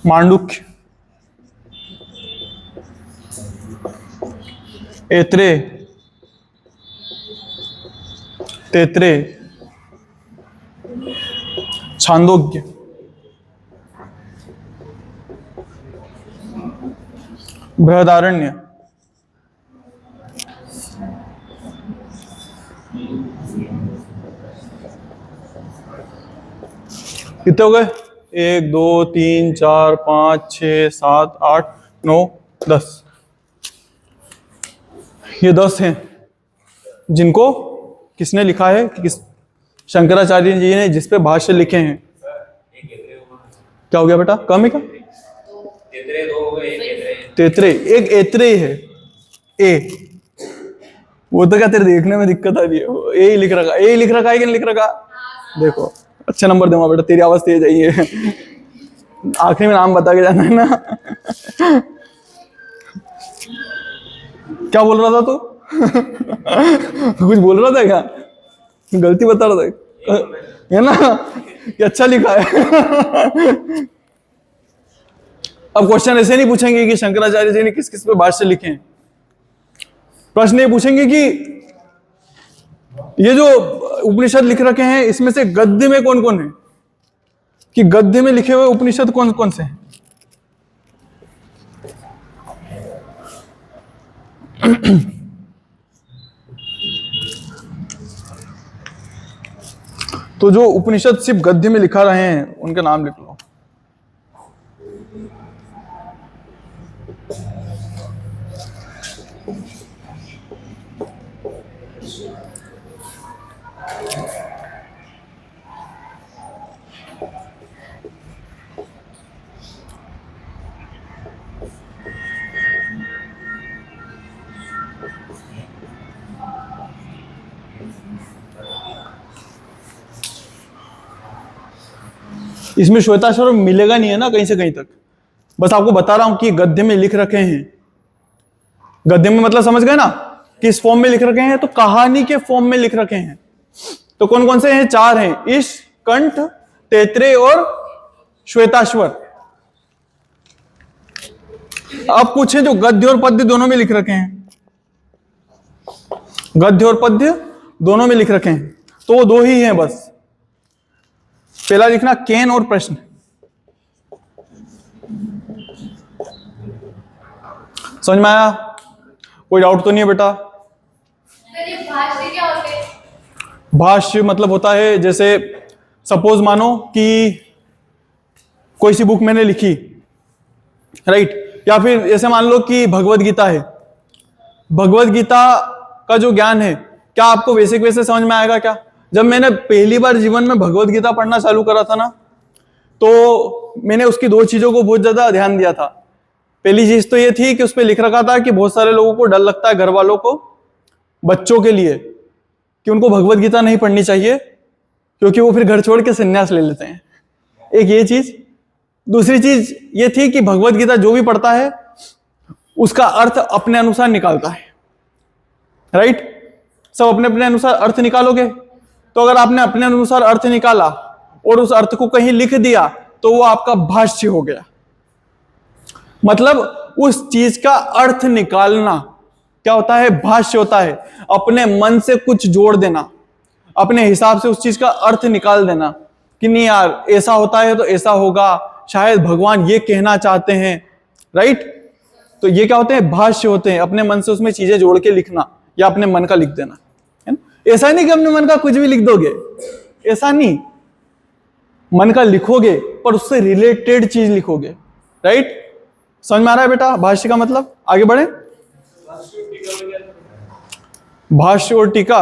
मांडुक्य, ऐत्रेय, तैत्रेय, छांदोग्य, बृहदारण्य, कितने हो गए? 1 2 3 4 5 6 7 8 9 10। ये 10 हैं जिनको किसने लिखा है कि किस शंकराचार्य जी ने जिस पे भाष्य लिखे हैं। क्या हो गया बेटा? कम है क्या? तैत्रेय, एक ऐत्रेय है। ए, वो तो क्या तेरे देखने में दिक्कत आ रही है? ए ही लिख रखा, ए ही लिख रखा है कि नहीं लिख रखा? देखो अच्छे नंबर दूंगा बेटा, तेरी आवाज तेज आई है। आखिरी में नाम बता के जाना है ना। क्या बोल रहा था तू? कुछ बोल रहा था क्या? गलती बता रहा था है ना? कि अच्छा लिखा है। अब क्वेश्चन ऐसे नहीं पूछेंगे कि शंकराचार्य जी ने किस किस पे भाष्य लिखे हैं। प्रश्न ये पूछेंगे कि ये जो उपनिषद लिख रखे हैं इसमें से गद्य में कौन कौन है, कि गद्य में लिखे हुए उपनिषद कौन कौन से हैं। तो जो उपनिषद सिर्फ गद्य में लिखा रहे हैं उनके नाम लिख लो। इसमें श्वेताश्वर मिलेगा नहीं है ना कहीं से कहीं तक, बस आपको बता रहा हूं कि गद्य में लिख रखे हैं। गद्य में मतलब समझ गए ना, किस फॉर्म में लिख रखे हैं? तो कहानी के फॉर्म में लिख रखे हैं। तो कौन कौन से हैं? 4 हैं, ईश, कंठ, तैत्रेय और श्वेताश्वर। अब कुछ है जो गद्य और पद्य दोनों में लिख रखे हैं। गद्य और पद्य दोनों में लिख रखे हैं, तो वो 2 ही हैं बस। पहला लिखना केन और प्रश्न। समझ में आया? कोई डाउट तो नहीं है बेटा? भाष्य क्या होते हैं? भाष्य मतलब होता है, जैसे सपोज मानो कि कोई सी बुक मैंने लिखी, राइट, या फिर ऐसे मान लो कि भगवत गीता है। भगवत गीता का जो ज्ञान है, क्या आपको बेसिक वैसे समझ में आएगा क्या? जब मैंने पहली बार जीवन में भगवत गीता पढ़ना चालू करा था ना, तो मैंने उसकी 2 चीजों को बहुत ज्यादा ध्यान दिया था। पहली चीज तो ये थी कि उस पर लिख रखा था कि बहुत सारे लोगों को डर लगता है, घर वालों को, बच्चों के लिए, कि उनको भगवत गीता नहीं पढ़नी चाहिए क्योंकि वो फिर घर छोड़ के संन्यास ले लेते हैं। एक ये चीज। दूसरी चीज ये थी कि भगवत गीता जो भी पढ़ता है उसका अर्थ अपने अनुसार निकालता है, राइट? सब अपने अपने अनुसार अर्थ निकालोगे, तो अगर आपने अपने अनुसार अर्थ निकाला और उस अर्थ को कहीं लिख दिया तो वो आपका भाष्य हो गया। मतलब उस चीज का अर्थ निकालना क्या होता है? भाष्य होता है। अपने मन से कुछ जोड़ देना, अपने हिसाब से उस चीज का अर्थ निकाल देना कि नहीं यार ऐसा होता है तो ऐसा होगा, शायद भगवान ये कहना चाहते हैं, राइट। तो ये क्या होते हैं, भाष्य होते हैं, अपने मन से उसमें चीजें जोड़ के लिखना या अपने मन का लिख देना, है ना। ऐसा नहीं कि अपने मन का कुछ भी लिख दोगे, ऐसा नहीं, मन का लिखोगे पर उससे रिलेटेड चीज लिखोगे, राइट। समझ में आ रहा है बेटा भाष्य का मतलब? आगे बढ़े। भाष्य और टीका,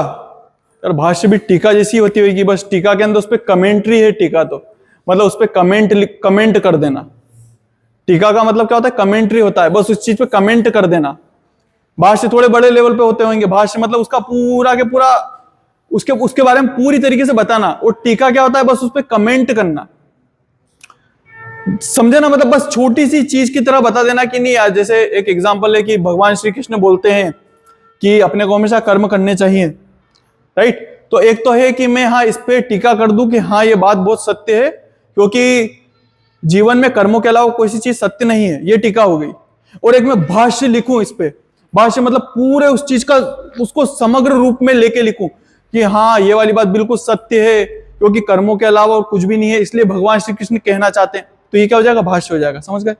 यार भाष्य भी टीका जैसी होती होगी, बस टीका के अंदर उस पर कमेंट्री है। टीका तो मतलब उस पर कमेंट कर देना। टीका का मतलब क्या होता है, कमेंट्री होता है, बस उस चीज पे कमेंट कर देना। भाष्य थोड़े बड़े लेवल पे होते होंगे। भाष्य मतलब उसका पूरा के पूरा उसके बारे में पूरी तरीके से बताना, और टीका क्या होता है, बस उस पर कमेंट करना। समझे ना, मतलब बस छोटी सी चीज की तरह बता देना कि नहीं यार, जैसे एक एग्जांपल है कि भगवान श्री कृष्ण बोलते हैं कि अपने को हमेशा कर्म करने चाहिए, राइट। तो एक तो है कि मैं हाँ इस पे टीका कर दूं कि हाँ ये बात बहुत सत्य है, क्योंकि जीवन में कर्मों के अलावा कोई सी चीज सत्य नहीं है, ये टीका हो गई। और एक मैं भाष्य लिखूं इस पे, भाष्य मतलब पूरे उस चीज का उसको समग्र रूप में लेके लिखूं कि हाँ ये वाली बात बिल्कुल सत्य है, क्योंकि कर्मों के अलावा और कुछ भी नहीं है, इसलिए भगवान श्री कृष्ण कहना चाहते हैं। तो ये क्या हो जाएगा, भाष्य हो जाएगा। समझ गए?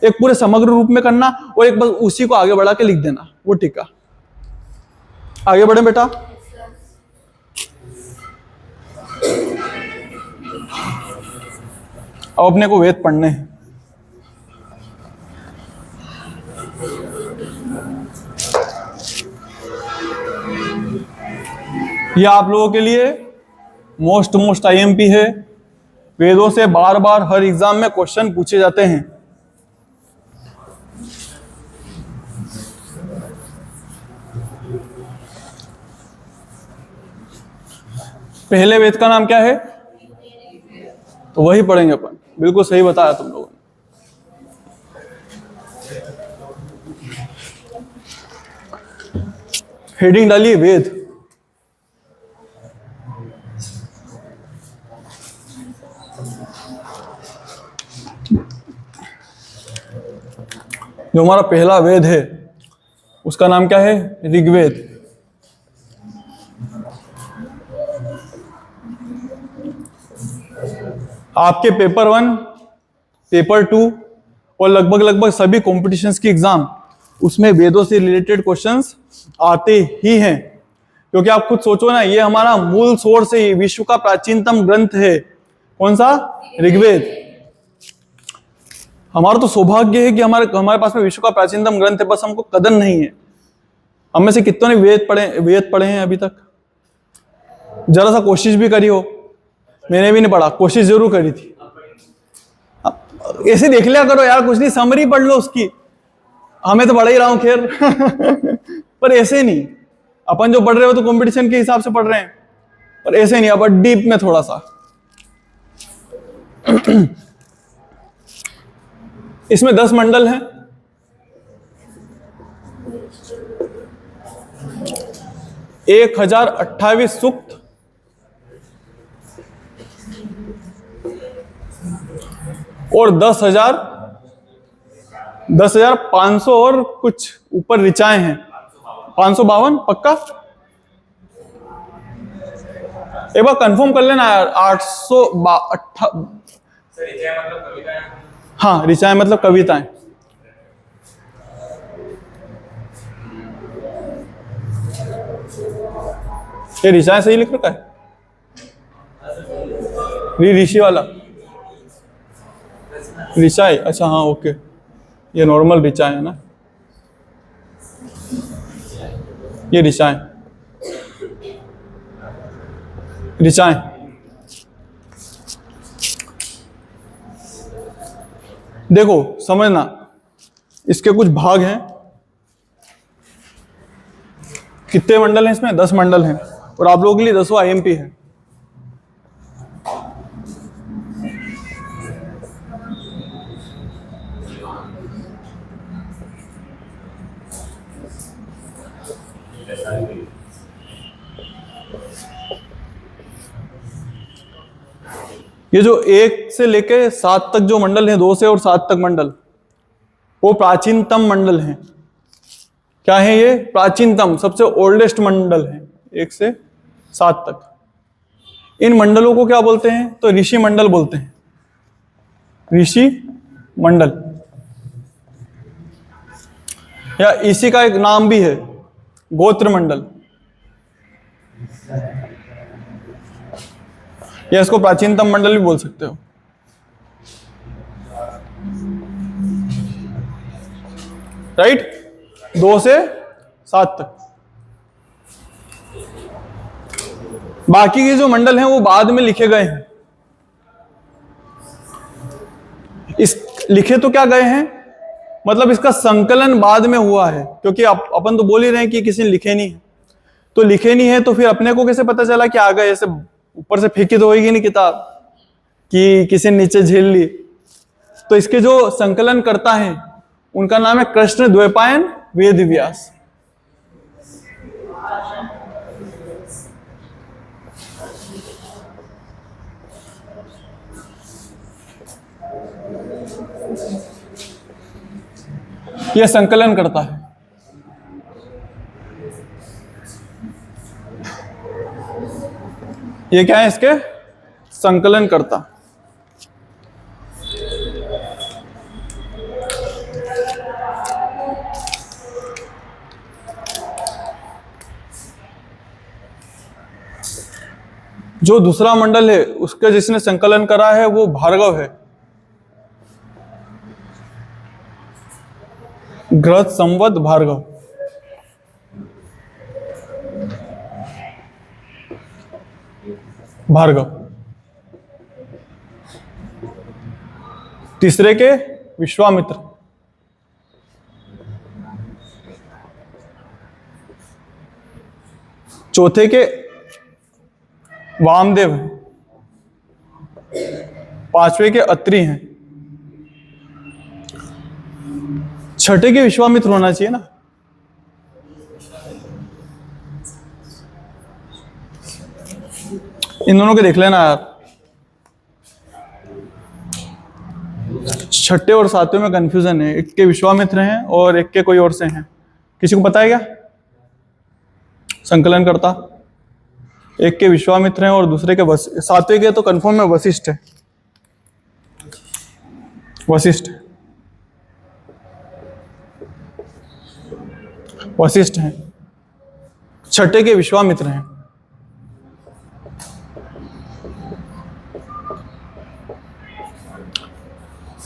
एक पूरे समग्र रूप में करना और एक बस उसी को आगे बढ़ा के लिख देना, वो टीका। आगे बढ़े बेटा। अब अपने को वेद पढ़ने हैं। ये आप लोगों के लिए मोस्ट आईएमपी है। वेदों से बार बार हर एग्जाम में क्वेश्चन पूछे जाते हैं। पहले वेद का नाम क्या है? तो वही पढ़ेंगे अपन। बिल्कुल सही बताया तुम लोगों ने। हेडिंग डालिए वेद। जो हमारा पहला वेद है उसका नाम क्या है? ऋग्वेद। आपके पेपर 1, पेपर 2 और लगभग सभी कॉम्पिटिशन्स की एग्जाम, उसमें वेदों से रिलेटेड क्वेश्चंस आते ही हैं। क्योंकि आप खुद सोचो ना, ये हमारा मूल सोर्स है, विश्व का प्राचीनतम ग्रंथ है। कौन सा? ऋग्वेद। हमारा तो सौभाग्य है कि हमारे पास में विश्व का प्राचीनतम ग्रंथ है, बस हमको कदर नहीं है। हम में से कितनों ने वेद पढ़े हैं अभी तक? जरा सा कोशिश भी करी हो। मैंने भी नहीं पढ़ा, कोशिश जरूर करी थी। ऐसे देख लिया करो यार, कुछ नहीं, समरी पढ़ लो उसकी। हमें तो पढ़ ही रहा हूं खैर पर ऐसे नहीं। अपन जो पढ़ रहे हो तो कंपटीशन के हिसाब से पढ़ रहे हैं, पर ऐसे नहीं, अपन डीप में थोड़ा सा। इसमें 10 मंडल हैं। एक 1028 सूक्त और 10,500 और कुछ ऊपर ऋचाएं हैं। 552 पक्का? एक बार कंफर्म कर लेना यार। 800 हाँ, ऋचाएं मतलब कविताएं। ये ऋचाएं सही लिख रखा है? ऋषि वाला ऋचाएं, अच्छा हाँ ओके। ये नॉर्मल ऋचाएं है ना, ये ऋचाएं। देखो समझना, इसके कुछ भाग हैं। कितने मंडल हैं इसमें? 10 मंडल हैं, और आप लोगों के लिए 10वां आईएमपी है। ये जो 1 से लेके 7 तक जो मंडल हैं, 2 से और 7 तक मंडल, वो प्राचीनतम मंडल हैं। क्या है ये? प्राचीनतम, सबसे ओल्डेस्ट मंडल है, 1 से 7 तक। इन मंडलों को क्या बोलते हैं? तो ऋषि मंडल बोलते हैं। ऋषि मंडल। या इसी का एक नाम भी है गोत्र मंडल, या इसको प्राचीनतम मंडल भी बोल सकते हो। राइट, 2 से 7 तक। बाकी के जो मंडल हैं वो बाद में लिखे गए हैं। इस लिखे तो क्या गए हैं, मतलब इसका संकलन बाद में हुआ है, क्योंकि अपन तो बोल ही रहे हैं कि किसी ने लिखे नहीं है। तो लिखे नहीं है तो फिर अपने को कैसे पता चला कि आ गए? ऐसे ऊपर से फेंकी तो होगी नहीं किताब कि किसी ने नीचे झेल ली। तो इसके जो संकलन करता है उनका नाम है कृष्ण द्वैपायन वेद व्यास। यह संकलन करता है। ये क्या है? इसके संकलन करता। जो दूसरा मंडल है उसका जिसने संकलन करा है वो भार्गव है, ग्रह संवत भार्गव। तीसरे के विश्वामित्र, चौथे के वामदेव हैं, पांचवे के अत्रि हैं, छठे के विश्वामित्र होना चाहिए ना। इन दोनों के देख लेना यार, छठे और सातवें में कंफ्यूजन है। एक के विश्वामित्र हैं और एक के कोई और से हैं। किसी को पता है क्या संकलन करता? एक के विश्वामित्र हैं और दूसरे के सातवें के तो कंफर्म है वशिष्ठ है, वशिष्ठ हैं। छठे के विश्वामित्र हैं।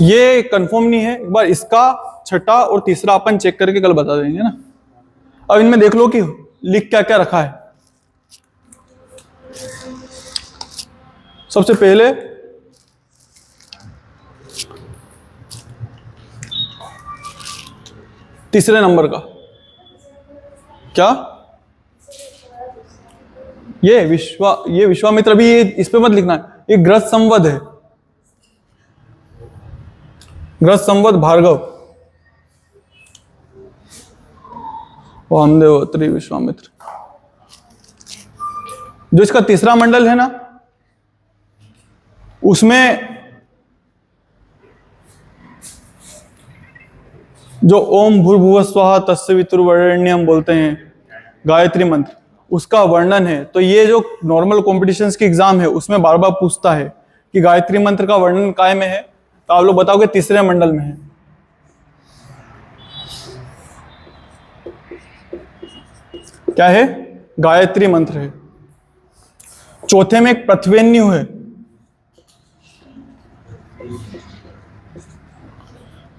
ये कंफर्म नहीं है, एक बार इसका छठा और तीसरा अपन चेक करके कल बता देंगे ना। अब इनमें देख लो कि लिख क्या क्या रखा है। सबसे पहले तीसरे नंबर का क्या, ये विश्वामित्र, भी ये इस पे मत लिखना है, ये ग्रह संवद है, ग्रह संवत भार्गव, वामदेव अत्रि विश्वामित्र। जो इसका तीसरा मंडल है ना उसमें जो ओम भूर्भुवः स्वः तत्सवितुर्वरेण्यम बोलते हैं गायत्री मंत्र, उसका वर्णन है। तो ये जो नॉर्मल कॉम्पिटिशन्स की एग्जाम है उसमें बार बार पूछता है कि गायत्री मंत्र का वर्णन काय में है, तो आप लोग बताओगे तीसरे मंडल में है। क्या है? गायत्री मंत्र है। चौथे में एक पृथ्वेन्यु है।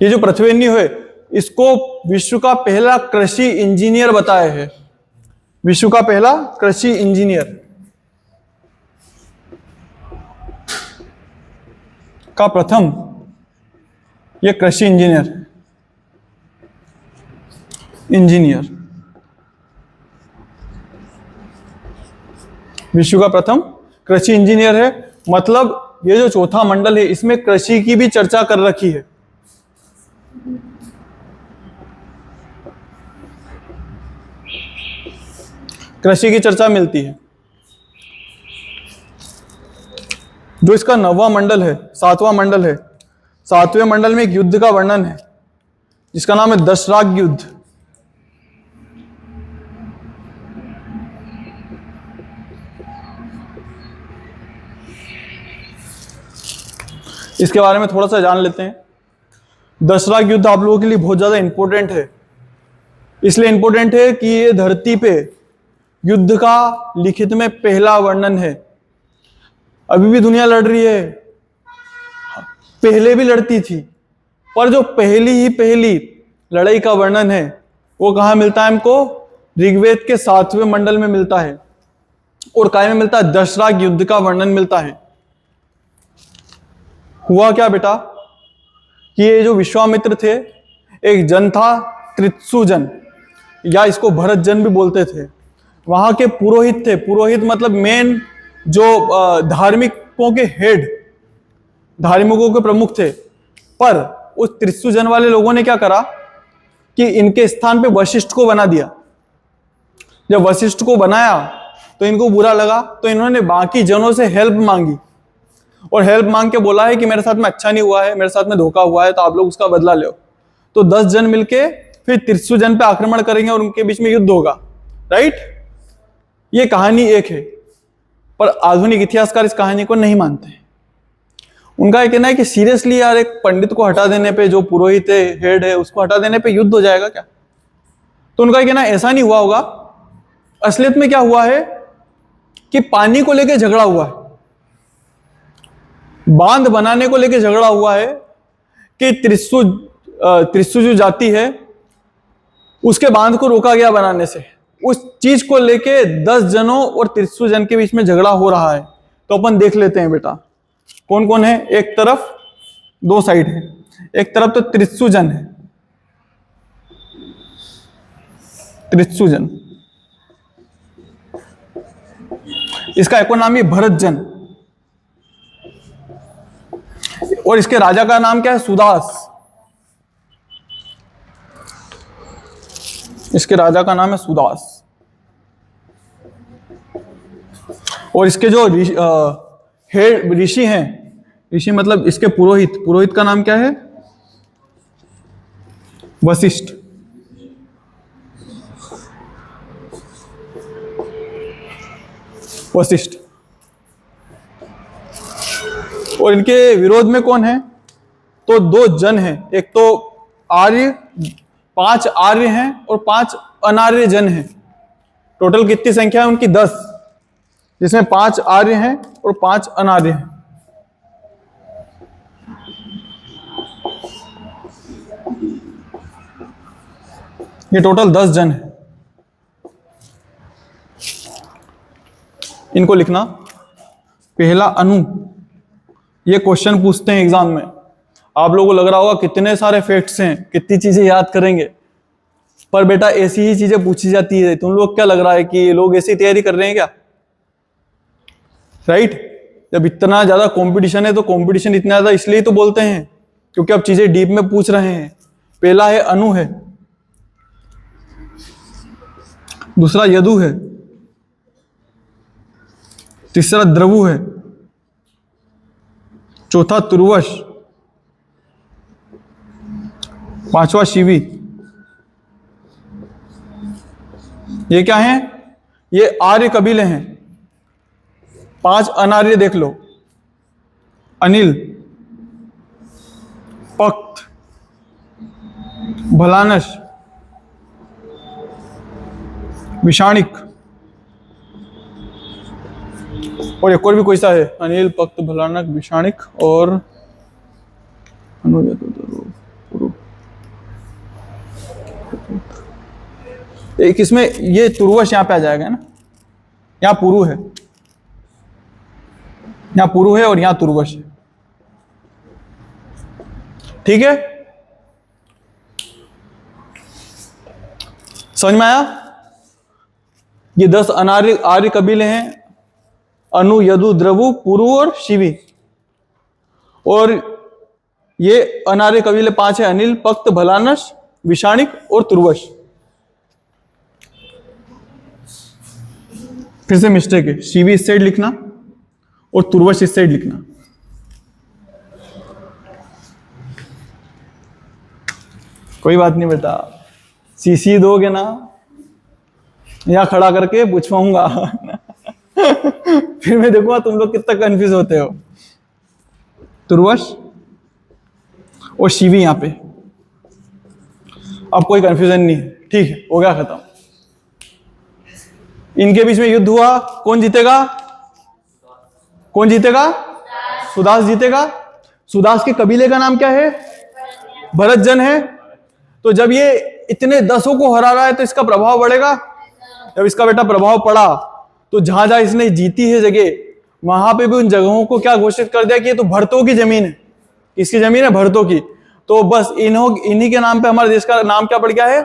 ये जो पृथ्वेन्यु है इसको विश्व का पहला कृषि इंजीनियर बताया है, विश्व का पहला कृषि इंजीनियर का प्रथम ये कृषि इंजीनियर विश्व का प्रथम कृषि इंजीनियर है। मतलब ये जो चौथा मंडल है इसमें कृषि की भी चर्चा कर रखी है। कृषि की चर्चा मिलती है। जो इसका 9वां मंडल है, 7वां मंडल है, 7वें मंडल में एक युद्ध का वर्णन है जिसका नाम है दशराग युद्ध। इसके बारे में थोड़ा सा जान लेते हैं। दशराग युद्ध आप लोगों के लिए बहुत ज्यादा इंपॉर्टेंट है इसलिए इंपॉर्टेंट है कि ये धरती पे युद्ध का लिखित में पहला वर्णन है। अभी भी दुनिया लड़ रही है, पहले भी लड़ती थी, पर जो पहली लड़ाई का वर्णन है वो कहाँ मिलता है हमको? ऋग्वेद के 7वें मंडल में मिलता है। और काय में मिलता है? दशराग युद्ध का वर्णन मिलता है। हुआ क्या बेटा कि ये जो विश्वामित्र थे, एक जन था त्रित्सु जन, या इसको भरत जन भी बोलते थे। वहां के पुरोहित थे। पुरोहित मतलब मेन जो धार्मिकों के हेड, धार्मिकों के प्रमुख थे। पर उस त्रित्सु जन वाले लोगों ने क्या करा कि इनके स्थान पे वशिष्ठ को बना दिया। जब वशिष्ठ को बनाया तो इनको बुरा लगा, तो इन्होंने बाकी जनों से हेल्प मांगी और हेल्प मांग के बोला है कि मेरे साथ में अच्छा नहीं हुआ है, मेरे साथ में धोखा हुआ है, तो आप लोग उसका बदला लो। तो 10 जन मिलके फिर त्रित्सु जन पे आक्रमण करेंगे और उनके बीच में युद्ध होगा। राइट, ये कहानी एक है, पर आधुनिक इतिहासकार इस कहानी को नहीं मानते। उनका ये कहना है कि सीरियसली यार, एक पंडित को हटा देने पे, जो पुरोहित है, हेड है, उसको हटा देने पे युद्ध हो जाएगा क्या? तो उनका ये कहना है ऐसा नहीं हुआ होगा। असलियत में क्या हुआ है कि पानी को लेके झगड़ा हुआ है, बांध बनाने को लेके झगड़ा हुआ है कि त्रिस्सु जो जाति है उसके बांध को रोका गया बनाने से। उस चीज को लेके 10 जनों और त्रिस्सु जन के बीच में झगड़ा हो रहा है। तो अपन देख लेते हैं बेटा कौन कौन है। एक तरफ 2 साइड है, एक तरफ तो त्रिस्सु जन है, त्रिस्सु जन, इसका एक नाम है भरत जन, और इसके राजा का नाम क्या है? सुदास। इसके राजा का नाम है सुदास। और इसके जो ऋषि हैं, ऋषि मतलब इसके पुरोहित, पुरोहित का नाम क्या है? वशिष्ठ। वशिष्ठ। और इनके विरोध में कौन है? तो 2 जन हैं, एक तो आर्य, 5 आर्य हैं और 5 अनार्य जन हैं। टोटल कितनी संख्या है उनकी? 10, जिसमें 5 आर्य हैं और 5 अनार्य हैं। ये टोटल 10 जन है। इनको लिखना। पहला अनु, ये क्वेश्चन पूछते हैं एग्जाम में। आप लोगों को लग रहा होगा कितने सारे फैक्ट्स हैं, कितनी चीजें याद करेंगे, पर बेटा ऐसी ही चीजें पूछी जाती है। तुम लोग क्या लग रहा है कि लोग ऐसी तैयारी कर रहे हैं क्या? राइट, जब इतना ज्यादा कंपटीशन है तो कंपटीशन इतना ज्यादा इसलिए तो बोलते हैं क्योंकि अब चीजें डीप में पूछ रहे हैं। पहला है अनु है, दूसरा यदु है, तीसरा द्रवु है, चौथा तुर्वश, 5वां शिवी। ये क्या है? ये आर्य कबीले हैं। 5 अनार्य देख लो, अनिल, पक्त, भलानश, विषाणिक, और एक और भी कोई सा है, अनिल, पक्त, भलानक, विषाणिक और एक इसमें ये तुर्वश यहां पे आ जाएगा ना। यहां पुरु है, यहां पुरु है और यहां तुर्वश है। ठीक है, समझ में आया? ये 10 अनार्य आर्य कबीले हैं, अनु, यदु, द्रवु, पुरु और शिवी। और ये अनार्य कबीले 5 है, अनिल, पक्त, भलानश, विषाणिक और तुर्वश। फिर से मिस्टेक है, शिवी इस साइड लिखना और तुर्वश इस साइड लिखना। कोई बात नहीं बेटा, सीसी दोगे ना, यहां खड़ा करके पूछवाऊंगा फिर मैं देखूंगा तुम लोग कितना कंफ्यूज होते हो। तुर्वश और शिवी यहां पे, अब कोई कंफ्यूजन नहीं है। ठीक है, हो गया खत्म। इनके बीच में युद्ध हुआ, कौन जीतेगा? कौन जीतेगा? सुदास जीतेगा। सुदास के कबीले का नाम क्या है? भरत जन है। तो जब ये इतने 10 को हरा रहा है तो इसका प्रभाव बढ़ेगा। जब इसका बेटा प्रभाव पड़ा तो जहां जहां इसने जीती है जगह, वहां पे भी उन जगहों को क्या घोषित कर दिया कि ये तो भरतों की जमीन है। किसकी जमीन है? भरतों की। तो बस इन्हीं के नाम पे हमारे देश का नाम क्या पड़ गया है?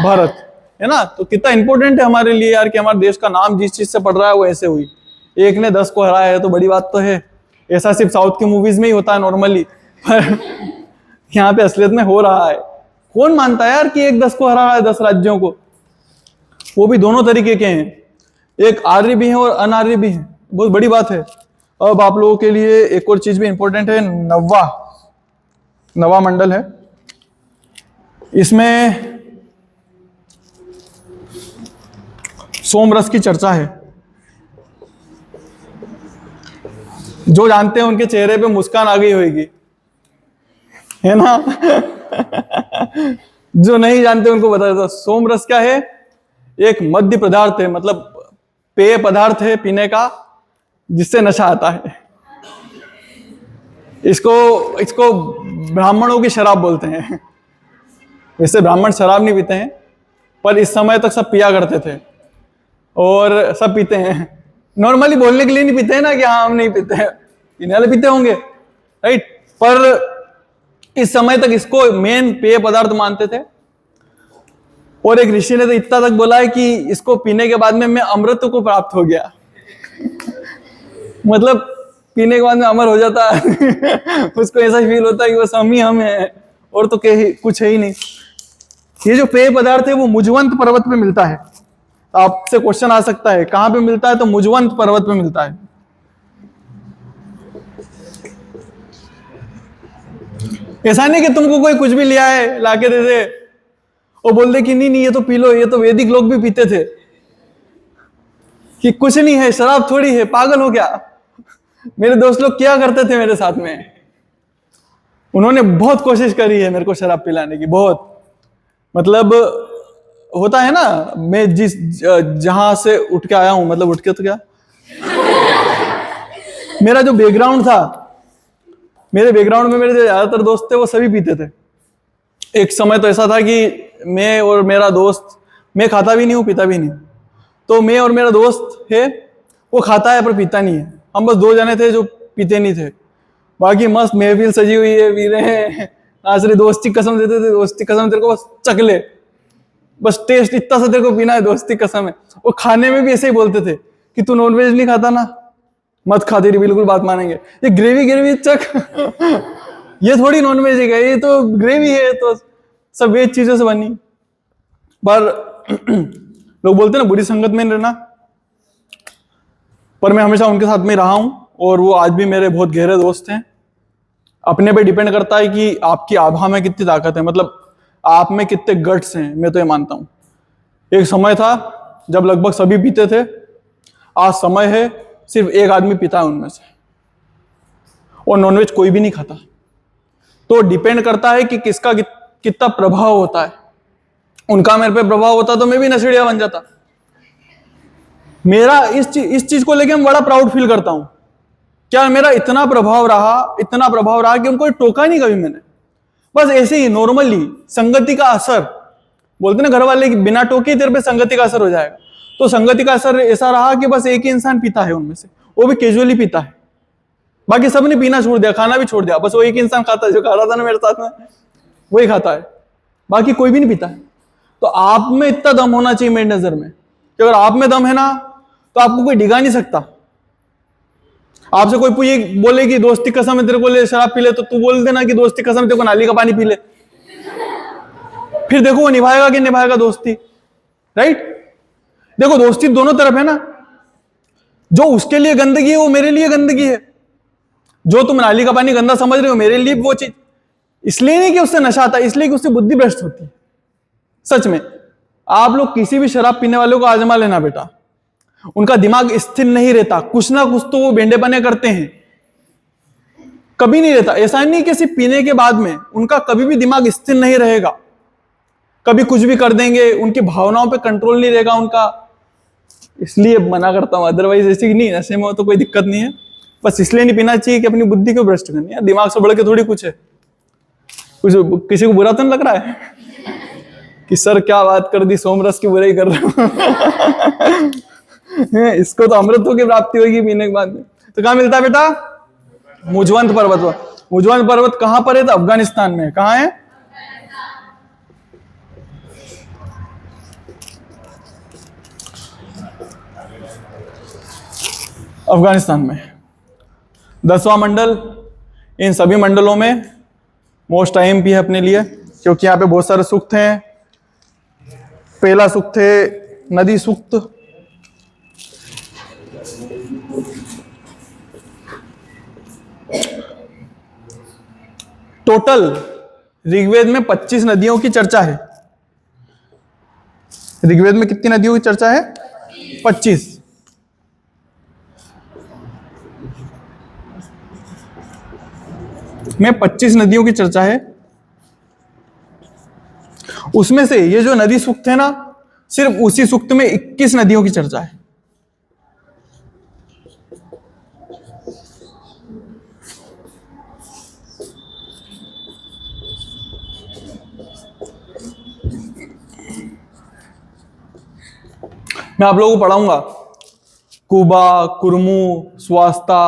भारत, है ना। तो कितना इंपॉर्टेंट है हमारे लिए यार कि हमारे देश का नाम जिस चीज से पड़ रहा है वो ऐसे हुई। एक ने 10 को हराया है तो बड़ी बात तो है। ऐसा सिर्फ साउथ की मूवीज में ही होता है नॉर्मली, पर यहाँ पे असलियत में हो रहा है। कौन मानता है यार कि एक 10 को हरा रहा है, 10 राज्यों को? वो भी दोनों तरीके के हैं, एक आर्य भी है और अनार्य भी है। बहुत बड़ी बात है। अब आप लोगों के लिए एक और चीज भी इंपॉर्टेंट है। नवा मंडल है, इसमें सोमरस की चर्चा है। जो जानते हैं उनके चेहरे पे मुस्कान आ गई होगी, है ना। जो नहीं जानते उनको बता देता, सोमरस क्या है? एक मद्य पदार्थ है, मतलब पेय पदार्थ है पीने का, जिससे नशा आता है। इसको ब्राह्मणों की शराब बोलते हैं। वैसे ब्राह्मण शराब नहीं पीते हैं, पर इस समय तक सब पिया करते थे और सब पीते हैं। नॉर्मली बोलने के लिए नहीं पीते हैं ना कि हाँ हम नहीं पीते हैं, पीने वाले पीते होंगे, राइट। पर इस समय तक इसको मेन पेय पदार्थ मानते थे। और एक ऋषि ने तो इतना तक बोला है कि इसको पीने के बाद में मैं अमृत को प्राप्त हो गया। मतलब पीने के बाद में अमर हो जाता है। उसको ऐसा ही फील होता है कि बस हम हैं और तो कुछ है ही नहीं। ये जो पेय पदार्थ है वो मुजवंत पर्वत पे मिलता है। आपसे क्वेश्चन आ सकता है कहां पे मिलता है? तो मुजवंत पर्वत पे मिलता है। ऐसा नहीं कि तुमको कोई कुछ भी लिया है लाके दे दे और बोल दे कि नहीं ये तो पी लो, ये तो वैदिक लोग भी पीते थे। कि कुछ नहीं है, शराब थोड़ी है, पागल हो गया। मेरे दोस्त लोग क्या करते थे मेरे साथ में, उन्होंने बहुत कोशिश करी है मेरे को शराब पिलाने की, बहुत। मतलब होता है ना, मैं जहां से उठ के आया हूं, मतलब उठ के तो क्या, मेरा जो बैकग्राउंड था, मेरे बैकग्राउंड में मेरे जो ज्यादातर दोस्त थे वो सभी पीते थे। एक समय तो ऐसा था कि मैं और मेरा दोस्त, मैं खाता भी नहीं हूँ पीता भी नहीं हूँ, तो मैं और मेरा दोस्त है वो खाता है पर पीता नहीं है। हम बस 2 जने थे जो पीते नहीं थे, बाकी मस्त महफिल सजी हुई है, पी रहे हैं, नाच रहे। दोस्ती कसम देते थे, दोस्ती कसम तेरे को बस चख ले, बस टेस्ट इतना सा तेरे को पीना है, दोस्ती कसम है। वो खाने में भी ऐसे ही बोलते थे कि तू नॉनवेज नहीं खाता ना, मत खा, तेरी बिल्कुल बात मानेंगे। ये ग्रेवी चख। ये थोड़ी नॉनवेज है, ये तो ग्रेवी है, तो सब वेज चीजों से बनी। पर लोग बोलते हैं ना बुरी संगत में रहना, पर मैं हमेशा उनके साथ में रहा हूं और वो आज भी मेरे बहुत गहरे दोस्त हैं। अपने पे डिपेंड करता है कि आपकी आभा में कितनी ताकत है, मतलब आप में कितने गट्स हैं। मैं तो ये मानता हूं, एक समय था जब लगभग सभी पीते थे, आज समय है सिर्फ एक आदमी पीता है उनमें से, और नॉनवेज कोई भी नहीं खाता। तो डिपेंड करता है कि किसका कितना प्रभाव होता है। उनका मेरे पे प्रभाव होता तो मैं भी नशेड़िया बन जाता। मेरा इस चीज को लेके मैं बड़ा प्राउड फील करता हूं। क्या मेरा इतना प्रभाव रहा कि उनको टोका नहीं कभी मैंने। बस ऐसे ही नॉर्मली संगति का असर, बोलते ना घर वाले कि बिना टोके तेरे पे संगति का असर हो जाएगा। तो संगति का असर ऐसा रहा कि बस एक ही इंसान पीता है उनमें से, वो भी कैजुअली पीता है। बाकी सबने पीना छोड़ दिया, खाना भी छोड़ दिया, बस वो एक इंसान खाता है जो खा रहा था ना मेरे साथ में, वही खाता है, बाकी कोई भी नहीं पीता है। तो आप में इतना दम होना चाहिए मेरी नजर में कि अगर आप में दम है ना तो आपको कोई डिगा नहीं सकता। आपसे कोई बोले कि दोस्ती कसम है तेरे को ले शराब पी ले, तो तू बोल देना कि दोस्ती कसम तेरे को नाली का पानी पी ले। फिर देखो वो निभाएगा कि निभाएगा दोस्ती, राइट। देखो दोस्ती दोनों तरफ है ना, जो उसके लिए गंदगी है वो मेरे लिए गंदगी है। जो तुम नाली का पानी गंदा समझ रहे हो मेरे लिए वो चीज इसलिए नहीं कि उससे नशा आता, इसलिए कि उससे बुद्धि भ्रष्ट होती है। सच में आप लोग किसी भी शराब पीने वालों को आजमा लेना बेटा, उनका दिमाग स्थिर नहीं रहता, कुछ ना कुछ तो वो बेंडे बने करते हैं, कभी नहीं रहता। ऐसा नहीं कि सिर्फ पीने के बाद में उनका कभी भी दिमाग स्थिर नहीं रहेगा। कभी कुछ भी कर देंगे, उनकी भावनाओं पे कंट्रोल नहीं रहेगा उनका, इसलिए मना करता हूँ। अदरवाइज ऐसे कि नहीं, नशे में हो तो कोई दिक्कत नहीं है, बस इसलिए नहीं पीना चाहिए कि अपनी बुद्धि को भ्रष्ट करनी है। दिमाग से बढ़ के थोड़ी कुछ है। कुछ किसी को बुरा तो नहीं लग रहा है कि सर क्या बात कर दी, सोमरस की बुराई कर रहे हो इसको तो अमृतों की प्राप्ति होगी पीने के बाद में। तो कहाँ मिलता है बेटा? मुजवंत पर्वत पर। मुजवंत पर्वत कहाँ पर है? तो अफगानिस्तान में। कहाँ है? अफगानिस्तान में। 10वां मंडल, इन सभी मंडलों में मोस्ट IMP है अपने लिए, क्योंकि यहाँ पे बहुत सारे सूक्त हैं। पहला सूक्त है नदी सूक्त। टोटल ऋग्वेद में 25 नदियों की चर्चा है। ऋग्वेद में कितनी नदियों की चर्चा है? 25। में 25 नदियों की चर्चा है। उसमें से ये जो नदी सूक्त है ना, सिर्फ उसी सूक्त में 21 नदियों की चर्चा है। मैं आप लोगों को पढ़ाऊंगा कुबा, कुरमू, स्वास्ता,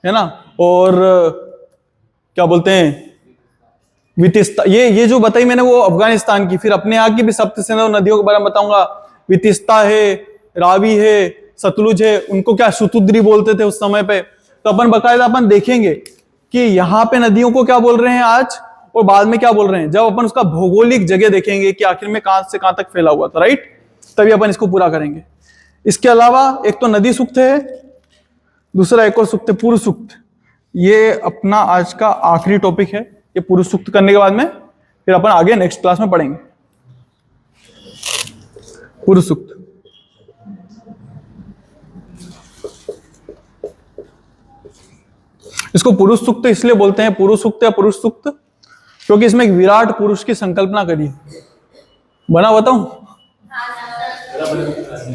है ना, और क्या बोलते हैं वितिस्ता। ये जो बताई मैंने वो अफगानिस्तान की। फिर अपने यहाँ की भी सप्त सिंधु नदियों के बारे में बताऊंगा। वितिस्ता है, रावी है, सतलुज है। उनको क्या शुतुद्री बोलते थे उस समय पे। तो अपन बकायदा अपन देखेंगे कि यहाँ पे नदियों को क्या बोल रहे हैं आज और बाद में क्या बोल रहे हैं, जब अपन उसका भौगोलिक जगह देखेंगे कि आखिर में कहां से कहां तक फैला हुआ था, राइट, तभी अपन इसको पूरा करेंगे। इसके अलावा एक तो नदी सूक्त है, दूसरा एक और सूक्त है पुरुष सूक्त। ये अपना आज का आखिरी टॉपिक है। ये पुरुष सूक्त करने के बाद में फिर अपन आगे नेक्स्ट क्लास में पढ़ेंगे पुरुष सूक्त। इसको पुरुष सूक्त इसलिए बोलते हैं, पुरुष सूक्त या पुरुष सूक्त, क्योंकि इसमें एक विराट पुरुष की संकल्पना करी है। बना बताऊं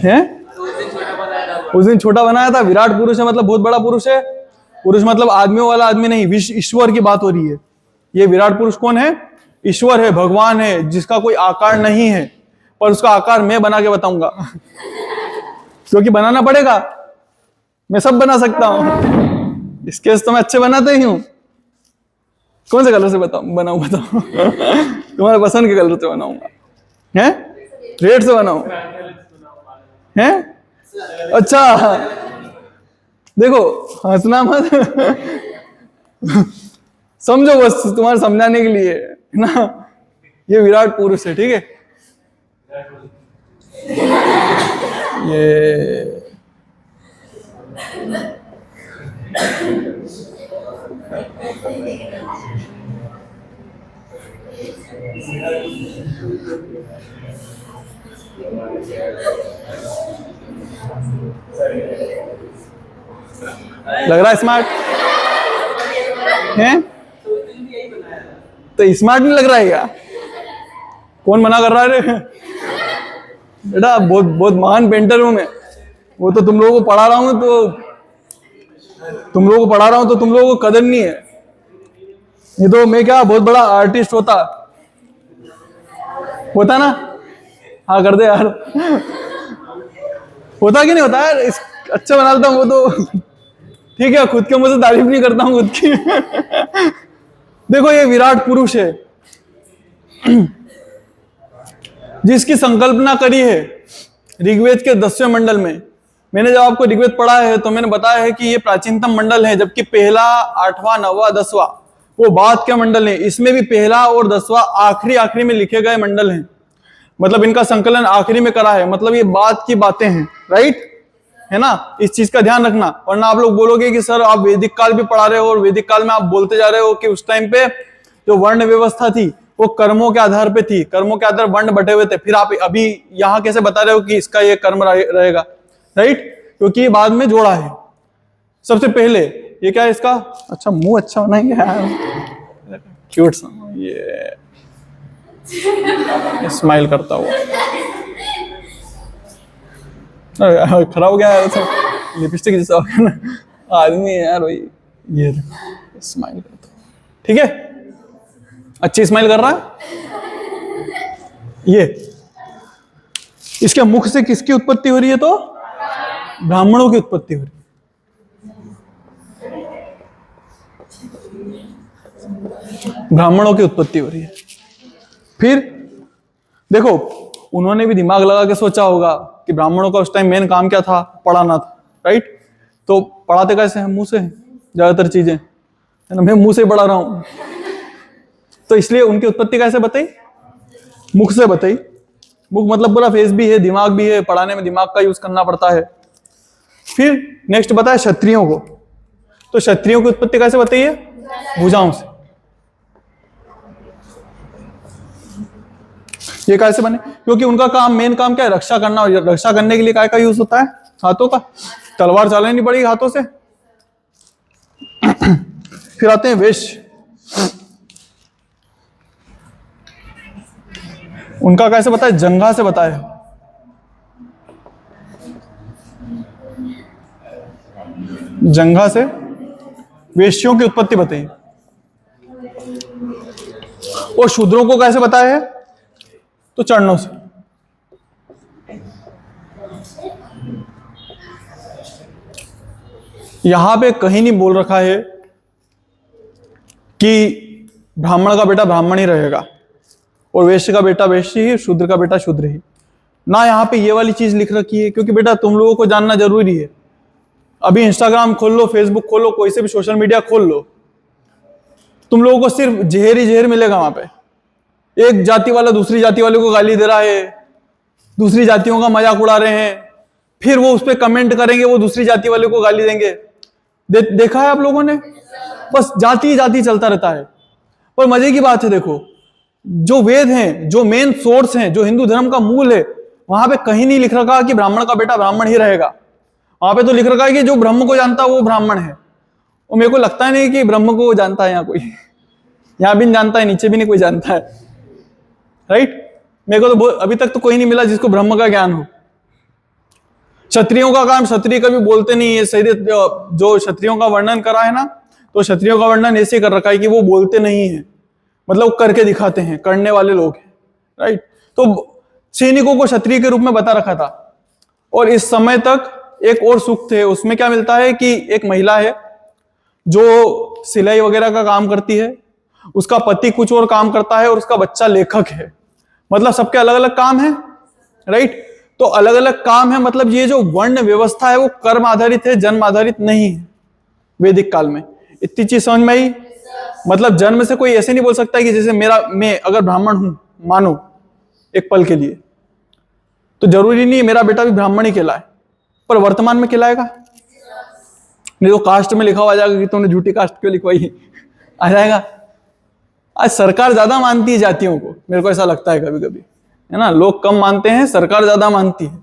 है? उस दिन छोटा बनाया था। विराट पुरुष है मतलब बहुत बड़ा पुरुष है। पुरुष मतलब आदमियों वाला आदमी नहीं, विश्व ईश्वर की बात हो रही है। ये विराट पुरुष कौन है? ईश्वर है, भगवान है, जिसका कोई आकार नहीं है, पर उसका आकार मैं बना के बताऊंगा क्योंकि बनाना पड़ेगा। मैं सब बना सकता हूं, इसके तो मैं अच्छे बनाते ही हूं। कौन से कलर से बनाऊं बताओ तुम्हारे पसंद के कलर से बनाऊंगा। हैं? रेड से बनाऊं? हैं? अच्छा देखो, हंसना मत समझो, बस तुम्हारे समझाने के लिए ना। ये विराट पुरुष है, ठीक है। ये लग रहा है स्मार्ट है? तो स्मार्ट नहीं लग रहा है क्या? कौन मना कर रहा है रे? बेटा बहुत बहुत महान पेंटर हूं मैं। वो तो तुम लोगों को पढ़ा रहा हूं, तो तुम लोगों को पढ़ा रहा हूं तो तुम लोगों को कदर नहीं है। ये तो मैं क्या बहुत बड़ा आर्टिस्ट होता ना। हाँ कर दे यार। होता कि नहीं होता यार? अच्छा बना लेता हूँ वो तो ठीक है, खुद के मुझे तारीफ नहीं करता हूं खुद की देखो ये विराट पुरुष है जिसकी संकल्पना करी है ऋग्वेद के 10वें मंडल में। मैंने जब आपको ऋग्वेद पढ़ा है तो मैंने बताया है कि ये प्राचीनतम मंडल है, जबकि पहला, 8वां, 9वां, 10वां वो बाद के मंडल है। इसमें भी पहला और 10वां आखिरी में लिखे गए मंडल हैं। मतलब इनका संकलन आखिरी में करा है, मतलब ये बाद की बातें हैं, राइट, है ना। इस चीज का ध्यान रखना, वरना आप लोग बोलोगे कि सर आप वैदिक काल भी पढ़ा रहे हो और वैदिक काल में आप बोलते जा रहे हो कि उस टाइम पे जो वर्ण व्यवस्था थी वो कर्मों के आधार पे थी, कर्मों के आधार वर्ण बटे हुए थे। फिर आप अभी यहाँ कैसे बता रहे हो कि इसका ये कर्म रहेगा, राइट, क्योंकि ये बाद में जोड़ा है। सबसे पहले ये क्या है इसका? अच्छा मुंह अच्छा होना है क्या? क्यूट सा ये स्माइल करता हुआ। खराब हो गया यार, तो लिपस्टिक जैसा हो गया ना, आदमी है यार वही। ये स्माइल करता हुआ, ठीक है, अच्छी स्माइल कर रहा है। ये इसके मुख से किसकी उत्पत्ति हो रही है? तो ब्राह्मणों की उत्पत्ति हो रही है। ब्राह्मणों की उत्पत्ति हो रही है। फिर देखो, उन्होंने भी दिमाग लगा के सोचा होगा कि ब्राह्मणों का उस टाइम मेन काम क्या था? पढ़ाना था, राइट? तो पढ़ाते कैसे हैं? मुंह से ज्यादातर चीजें, है ना, मैं मुंह से पढ़ा रहा हूं, तो इसलिए उनकी उत्पत्ति कैसे बताई? मुख से बताई। मुख मतलब पूरा फेस भी है, दिमाग भी है, पढ़ाने में दिमाग का यूज करना पड़ता है। फिर नेक्स्ट बताया क्षत्रियों को, तो क्षत्रियों की उत्पत्ति कैसे बताई है? भुजाओं से। ये कैसे बने? क्योंकि उनका काम, मेन काम क्या है? रक्षा करना। और रक्षा करने के लिए काय का यूज होता है? हाथों का। तलवार चलानी पड़ेगी हाथों से। फिर आते हैं वेश्य। उनका कैसे बताया? जंघा से बताया। जंघा से वेश्यों की उत्पत्ति बताई। और शूद्रों को कैसे बताया है? तो चरणों से। यहां पे कहीं नहीं बोल रखा है कि ब्राह्मण का बेटा ब्राह्मण ही रहेगा और वैश्य का बेटा वैश्य ही, शूद्र का बेटा शूद्र ही। ना यहाँ पे ये वाली चीज लिख रखी है, क्योंकि बेटा तुम लोगों को जानना जरूरी है। अभी इंस्टाग्राम खोल लो, फेसबुक खोलो, कोई से भी सोशल मीडिया खोल लो, तुम लोगों को सिर्फ जहर ही जहर मिलेगा वहां पे। एक जाति वाला दूसरी जाति वाले को गाली दे रहा है, दूसरी जातियों का मजाक उड़ा रहे हैं, फिर वो उस पर कमेंट करेंगे, वो दूसरी जाति वाले को गाली देंगे। देखा है आप लोगों ने? बस जाति जाति चलता रहता है। पर मजे की बात है, देखो, जो वेद हैं, जो मेन सोर्स हैं, जो हिंदू धर्म का मूल है, वहां पे कहीं नहीं लिख रखा कि ब्राह्मण का बेटा ब्राह्मण ही रहेगा। वहां पे तो लिख रखा है कि जो ब्रह्म को जानता है वो ब्राह्मण है। और मेरे को लगता है नहीं कि ब्रह्म को जानता है यहाँ कोई, यहाँ भी नहीं जानता है, नीचे भी नहीं कोई जानता है, राइट? मेरे को तो अभी तक तो कोई नहीं मिला जिसको ब्रह्म का ज्ञान हो। क्षत्रियों का काम, क्षत्रिय कभी बोलते नहीं है। सही जो क्षत्रियों का वर्णन करा है ना, तो क्षत्रियों का वर्णन ऐसे कर रखा है कि वो बोलते नहीं है, मतलब करके दिखाते हैं, करने वाले लोग हैं, राइट? तो सैनिकों को क्षत्रिय के रूप में बता रखा था। और इस समय तक एक और सुख थे, उसमें क्या मिलता है कि एक महिला है जो सिलाई वगैरह का काम करती है, उसका पति कुछ और काम करता है और उसका बच्चा लेखक है। मतलब सबके अलग अलग काम है, राइट? तो अलग अलग काम है, मतलब ये जो वर्ण व्यवस्था है वो कर्म आधारित है, जन्म आधारित नहीं है वैदिक काल में। इतनी चीज समझ में आई? मतलब जन्म से कोई ऐसे नहीं बोल सकता कि जैसे मैं अगर ब्राह्मण हूं मानो एक पल के लिए, तो जरूरी नहीं मेरा बेटा भी ब्राह्मण ही कहलाए, पर वर्तमान में कहलाएगा। नहीं तो कास्ट में लिखा हुआ आ जाएगा कि तुमने झूठी कास्ट क्यों लिखवाई, आ जाएगा। आज सरकार ज्यादा मानती है जातियों को, मेरे को ऐसा लगता है कभी कभी, है ना? लोग कम मानते हैं, सरकार ज्यादा मानती है।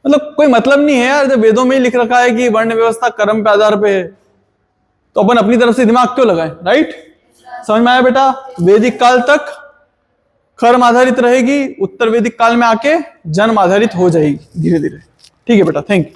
मतलब कोई मतलब नहीं है यार, जब वेदों में ही लिख रखा है कि वर्ण व्यवस्था कर्म के आधार पे है, तो अपन अपनी तरफ से दिमाग क्यों लगाएं, राइट? समझ में आया बेटा? वैदिक काल तक कर्म आधारित रहेगी, उत्तर वैदिक काल में आके जन्म आधारित हो जाएगी धीरे धीरे। ठीक है बेटा, थैंक यू।